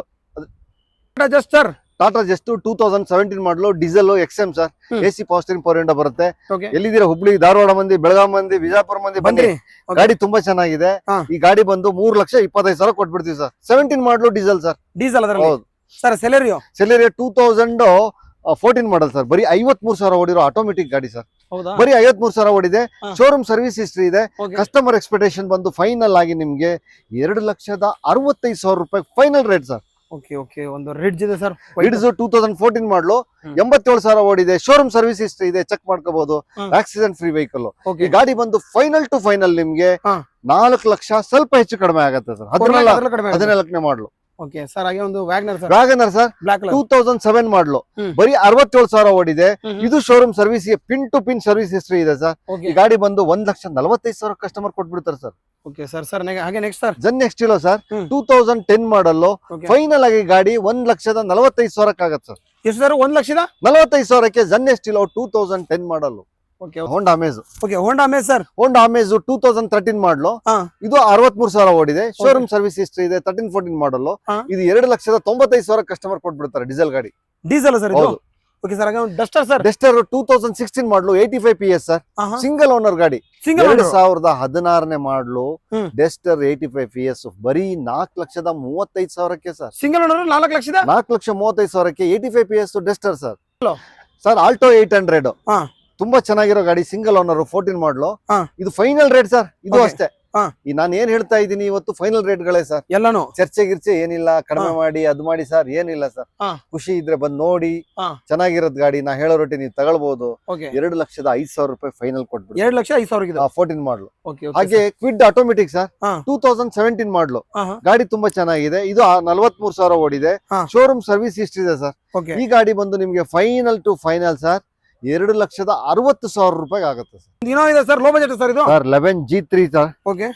Just sir Tata just 2017 ಮಾಡಲು, ಡೀಸೆಲ್ XM ಸರ್. ಹ್ಮ್. AC power steering power window ಬರುತ್ತೆ. ಓಕೆ ಎಲ್ಲಿದ್ದೀರಾ? ಹುಬ್ಳಿ, ಧಾರವಾಡ ಮಂದಿ, ಬೆಳಗಾಂ ಮಂದಿ, ಬಿಜಾಪುರ ಮಂದಿ ಬನ್ನಿ. ಬಂದ್ರಿ. Okay. ಗಾಡಿ ತುಂಬಾ ಚೆನ್ನಾಗಿದೆ. ಹಾ. ಈ ಗಾಡಿ ಬಂದು 3,25,000 ಕೊಟ್ಬಿಡ್ತೀವಿ ಸರ್. 17 ಮಾಡಲು ಡೀಸೆಲ್ ಸರ್. ಡೀಸೆಲ್ ಅದರಲ್ಲಿ ಹೌದು. Sir Celerio Celerio 2014 model sir. ಬರೀ 53,000 ಓಡಿರೋ ಆಟೋಮೆಟಿಕ್ ಗಾಡಿ ಸರ್. ಹೌದಾ? ಬರೀ 53,000 ಓಡಿದೆ. ಹಾ. ಶೋರೂಮ್ ಸರ್ವಿಸ್ ಹಿಸ್ಟ್ರಿ ಇದೆ. ಓಕೆ ಕಸ್ಟಮರ್ ಎಕ್ಸ್ಪೆಕ್ಟೇಷನ್ ಬಂದು ಫೈನಲ್ ಆಗಿ ನಿಮ್ಗೆ 2,65,000 ರೂಪಾಯಿ final rate sir. Okay okay ಒಂದು ರಿಡ್ಜ್ ಇದೆ ಸರ್. ಇಡ್ಸ್ 2014 ಮಾಡಲು, ಹ್ಮ್. 87,000 ಓಡಿದೆ. ಶೋರೂಮ್ ಸರ್ವಿಸ್ ಹಿಸ್ಟ್ರಿ ಇದೆ, ಚೆಕ್ ಮಾಡ್ಕೋಬಹುದು. Hmm. Accident free vehicle. Okay ಈ ಗಾಡಿ ಬಂದು ಫೈನಲ್ ಟು ಫೈನಲ್ ನಿಮ್ಗೆ ಹಾ. 4 ಲಕ್ಷ ಸ್ವಲ್ಪ ಹೆಚ್ಚು ಕಡಿಮೆ ಆಗುತ್ತೆ ಸರ್. 14ನೇ ಮಾಡಲು. ಓಕೆ ಸರ್ ಹಾಗೆ ಒಂದು WagonR sir WagonR sir black colour 2007 model, ಹ್ಮ್. ಬರೀ 67,000 ಓಡಿದೆ. ಹ್ಮ್. ಇದು showroom service pin to pin service history ಇದೆ ಸರ್. ಓಕೆ ಈ ಗಾಡಿ ಬಂದು 1,45,000 ಕಸ್ಟಮರ್ ಕೊಟ್ಬಿಡ್ತಾರೆ ಸರ್. ಓಕೆ ಸರ್ ಸರ್ ಹಾಗೆ ನೆಕ್ಸ್ಟ್ ಸರ್ ಜನ್ ನೆಕ್ಸ್ಟ್ ಇಲ್ಲೋ ಸರ್, ಹ್ಮ್. 2010 ಮಾಡಲು. ಓಕೆ ಫೈನಲ್ ಆಗಿ ಗಾಡಿ 1,45,000 ಆಗತ್ತೆ ಸರ್. ಎಷ್ಟು ಸರ್ 1 ಲಕ್ಷದ 45,000ಕ್ಕೆ ಜನ್ ನೆಕ್ಸ್ಟ್ ಇಲ್ಲೋ 2010 ಮಾಡಲು. ಓಕೆ ಹೋಂಡಾ ಅಮೇಜ್. ಓಕೆ ಹೋಂಡಾ ಅಮೇಜ್ ಸರ್. ಹೋಂಡಾ ಅಮೇಜ್ 2013 ಮಾಡಲು. ಹಾ. ಇದು 63,000 ಓಡಿದೆ. ಶೋರೂಮ್ ಸರ್ವಿಸ್ ಹಿಸ್ಟ್ರಿ ಇದೆ. 13-14 ಮಾಡಲು. ಹಾ. ಇದು 2,95,000 ಕಸ್ಟಮರ್ ಕೊಟ್ಬಿಡ್ತಾರೆ ಡೀಸೆಲ್ ಗಾಡಿ. ಡೀಸೆಲ್ ಸರ್ ಇದು. ಹೌದು. ಓಕೆ ಸರ್ ಹಾಗೆ ಒಂದು ಡಸ್ಟರ್ ಸರ್. ಡೆಸ್ಟರ್ 2016 ಮಾಡಲು, 85 PS ಸರ್. ಸಿಂಗಲ್ ಓನರ್ ಗಾಡಿ. ಸಿಂಗಲ್ 2016ನೇ ಮಾಡಲು. ಹ್ಮ್. ಡೆಸ್ಟರ್ 85 PS ಬರೀ 4,35,000ಕ್ಕೆ ಸರ್. ಸಿಂಗಲ್ ಓನರ್ 4 ಲಕ್ಷದ 4,35,000ಕ್ಕೆ 85 PS Duster sir. Hello. Sir Alto 800 ಹಾ. ತುಂಬಾ ಚೆನ್ನಾಗಿರೋ ಗಾಡಿ, ಸಿಂಗಲ್ ಓನರ್ 14 ಮಾಡಲು. ಹಾ. ಇದು ಫೈನಲ್ ರೇಟ್ ಸರ್. ಇದು Okay. ಅಷ್ಟೇ. ಹಾ. ಈ ನಾನು ಏನ್ ಹೇಳ್ತಾ ಇದ್ದೀನಿ ಇವತ್ತು ಫೈನಲ್ ರೇಟ್ ಗಳೇ ಸರ್. ಎಲ್ಲಾನು ಚರ್ಚೆ ಗಿರ್ಚೆ ಏನಿಲ್ಲ, ಕಡಿಮೆ ಹಾ. ಮಾಡಿ ಅದು ಮಾಡಿ ಸರ್ ಏನಿಲ್ಲ ಸರ್. ಹಾ. ಖುಷಿ ಇದ್ರೆ ಬಂದ್ ನೋಡಿ. ಹಾ. ಚೆನ್ನಾಗಿರೋದ್ ಗಾಡಿ ನಾ ಹೇಳೋ ರೊಟ್ಟಿ ನೀವು ತಗೊಳ್ಬಹುದು. ಓಕೆ 2,05,000 ರೂಪಾಯಿ ಫೈನಲ್ ಕೊಟ್ಬಿಡಿ. 2,05,000 ಇದೆ. 14 ಮಾಡಲು. ಓಕೆ ಹಾಗೆ ಕ್ವಿಡ್ ಆಟೋಮೆಟಿಕ್ ಸರ್. ಹಾ. 2017 ಮಾಡಲು. ಹಾ. ಗಾಡಿ ತುಂಬಾ ಚೆನ್ನಾಗಿದೆ. ಇದು 43,000 ಓಡಿದೆ. ಹಾ. ಶೋರೂಮ್ ಸರ್ವಿಸ್ ಹಿಸ್ಟ್ರಿ ಇದೆ ಸರ್. ಓಕೆ ಈ ಗಾಡಿ ಬಂದು ನಿಮ್ಗೆ ಫೈನಲ್ ಟು ಫೈನಲ್ ಸರ್ 2,60,000 ರೂಪಾಯಿ ಆಗುತ್ತೆ ಸರ್. ದಿನ ಇದೆ ಸರ್ ಲೋ ಬಜೆಟ್ ಸರ್ ಇದು. Sir 11 G3 sir. Okay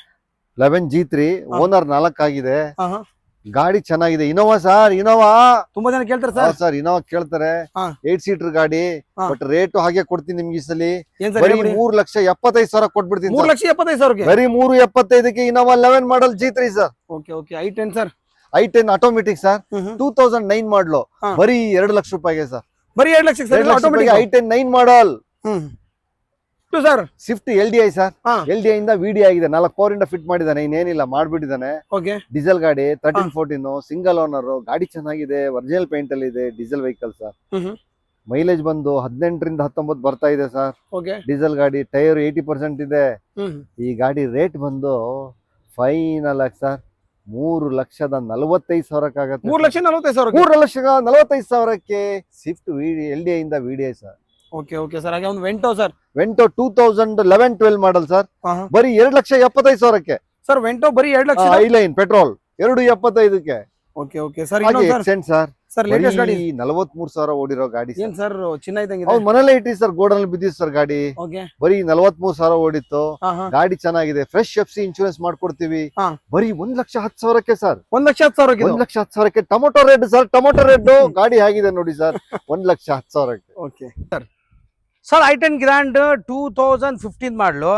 11 G3 ಹಾ. ಓನರ್ 4 ಆಗಿದೆ. ಹಾ ಹಾ ಗಾಡಿ ಚೆನ್ನಾಗಿದೆ. Innova sir, Innova. ತುಂಬಾ ಜನ ಕೇಳ್ತಾರೆ ಸರ್. ಸರ್ ಇನೋವಾ ಕೇಳ್ತಾರೆ. ಹಾ. 8 ಸೀಟರ್ ಗಾಡಿ. ಹಾ. ಬಟ್ ರೇಟ್ ಹಾಗೆ ಕೊಡ್ತೀನಿ ನಿಮ್ಗೆ ಈ ಸಲ. ಏನ್ ಸರ್ ಬರೀ 3,75,000 ಕೊಟ್ಬಿಡ್ತೀನಿ ಸರ್. 3,75,000ಗೆ ಬರೀ 3,75,000ಕ್ಕೆ ಇನೋವಾ 11 ಮಾಡಲ್ G3 sir. Okay okay i10 sir. i10 automatic sir. 2009 ಮಾಡಲು. ಹಾ. ಬರೀ 2 ಲಕ್ಷ ರೂಪಾಯಿಗೆ ಸರ್. ಬರೀ 2 ಲಕ್ಷಕ್ಕೆ sir automatic. i10 9 model. Sir Swift LDI sir. ಹಾ. LDI ಇಂದ VDI ಆಗಿದೆ. 4 ಪವರ್ ಇಂದ ಫಿಟ್ ಮಾಡಿದಾನೆ, ಇನ್ನೇನಿಲ್ಲ ಮಾಡ್ಬಿಟ್ಟಿದ್ದಾನೆ. ಓಕೆ ಡೀಸೆಲ್ ಗಾಡಿ 13-14 ಸಿಂಗಲ್ ಓನರ್ ಗಾಡಿ ಚೆನ್ನಾಗಿದೆ. ಒರಿಜಿನಲ್ ಪೇಂಟ್ ಅಲ್ಲಿ ಇದೆ. Diesel vehicle sir. ಮೈಲೇಜ್ ಬಂದು 18ರಿಂದ 19 ಬರ್ತಾ ಇದೆ ಸರ್. ಓಕೆ ಡೀಸೆಲ್ ಗಾಡಿ. ಟೈರ್ 80% ಇದೆ. ಈ ಗಾಡಿ ರೇಟ್ ಬಂದು ಫೈನಲ್ ಆಗಿ ಸರ್ 3,45,000 3,45,000 3,45,000 ಸ್ವಿಫ್ಟ್ LDI ಇಂದ VDI sir. Okay okay sir. ಹಾಗೆ ಒಂದು Vento sir, Vento 2011-12 model sir, ಬರೀ 2,75,000 ಸರ್. ವೆಂಟೋ ಬರೀ 2 ಲಕ್ಷ. ಐಲೈನ್ petrol 2,75,000. Okay okay sir. Xcent sir, sir latest ಗಾಡಿ 43,000 ಓಡಿರೋ ಗಾಡಿ ಏನ್ ಸರ್? ಚಿನ್ನ ಇದ್ದಂಗಿದೆ. ಅವ್ನು ಮನೇಲೆ ಇಟ್ಟಿ ಸರ್, ಗೋಡನ್ ಬಿದ್ದಿತ್ತು ಸರ್ ಗಾಡಿ. ಓಕೆ. ಬರೀ 43,000 ಓಡಿತ್ತು. ಗಾಡಿ ಚೆನ್ನಾಗಿದೆ, ಫ್ರೆಶ್ FC ಇನ್ಶೂರೆನ್ಸ್ ಮಾಡ್ಕೊಡ್ತೀವಿ. ಬರೀ 1,10,000 sir. 1,10,000. 1,10,000 tomato red sir, tomato red ಗಾಡಿ ಆಗಿದೆ ನೋಡಿ sir, 1,10,000. Okay sir. Sir i10 grand 2015 ಮಾಡಲು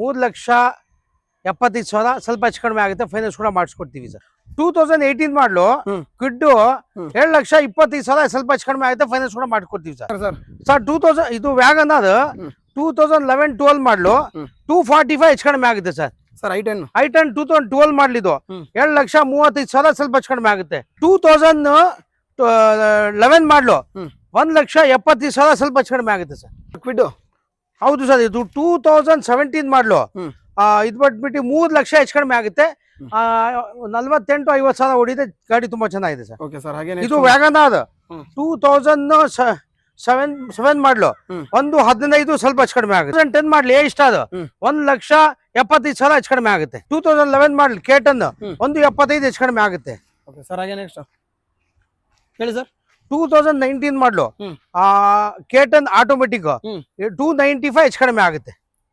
3,75,000 ಸ್ವಲ್ಪ ಹೆಚ್ಚು ಕಡಿಮೆ ಆಗುತ್ತೆ, ಫೈನಾನ್ಸ್ ಕೂಡ ಮಾಡಿಸ್ಕೊಡ್ತೀವಿ ಸರ್. 2018 ಮಾಡಲು ಕ್ವಿಡ್ಡು 7,25,000 ಸ್ವಲ್ಪ ಹೆಚ್ಚು ಕಡಿಮೆ ಆಗುತ್ತೆ, ಫೈನಾನ್ಸ್ ಕೂಡ ಮಾಡ್ಕೊಡ್ತೀವಿ ಸರ್. ಸರ್ 2000 ಇದು ವ್ಯಾಗನ್ ಅದು 2011-12 ಮಾಡಲು 245 ಹೆಚ್ಚು ಕಡಿಮೆ ಆಗುತ್ತೆ ಸರ್. ಸರ್ i10 2012 ಮಾಡಲಿದ್ದು 7,35,000 ಸ್ವಲ್ಪ ಹೆಚ್ಚು ಕಡಿಮೆ ಆಗುತ್ತೆ. 2011 ಮಾಡಲು 1,70,000 ಸ್ವಲ್ಪ ಹೆಚ್ಚು ಕಡಿಮೆ ಆಗುತ್ತೆ ಸರ್. ಕ್ವಿಡ್ ಹೌದು ಸರ್. ಇದು 2017 ಮಾಡಲು ಇದು ಬಿಟ್ಬಿಟ್ಟು 3 ಲಕ್ಷ ಹೆಚ್ಚು ಕಡಿಮೆ ಆಗುತ್ತೆ. 48-50,000 ಓಡಿದೆ, ಗಾಡಿ ತುಂಬಾ ಚೆನ್ನಾಗಿದೆ ಸರ್. Okay sir. ಹಾಗೆ ಇದು ವ್ಯಾಗನ್ ಅದು 2007 ಮಾಡಲು 1,15,000 ಸ್ವಲ್ಪ ಹೆಚ್ಚು ಕಡಿಮೆ ಆಗುತ್ತೆ. 2010 ಮಾಡಲಿ ಇಷ್ಟ ಅದು 1,75,000 ಹೆಚ್ಚು ಕಡಿಮೆ ಆಗುತ್ತೆ. 2011 ಮಾಡಲಿ ಕೇಟನ್ 1,75,000 ಹೆಚ್ಚು ಕಡಿಮೆ ಆಗುತ್ತೆ. Okay sir. ಹಾಗೆ ನೆಕ್ಸ್ಟ್ ಹೇಳಿ ಸರ್. 2019 ಮಾಡಲು ಕೇಟನ್ ಆಟೋಮೆಟಿಕ್ 295 ಹೆಚ್ಚು ಕಡಿಮೆ ಆಗುತ್ತೆ.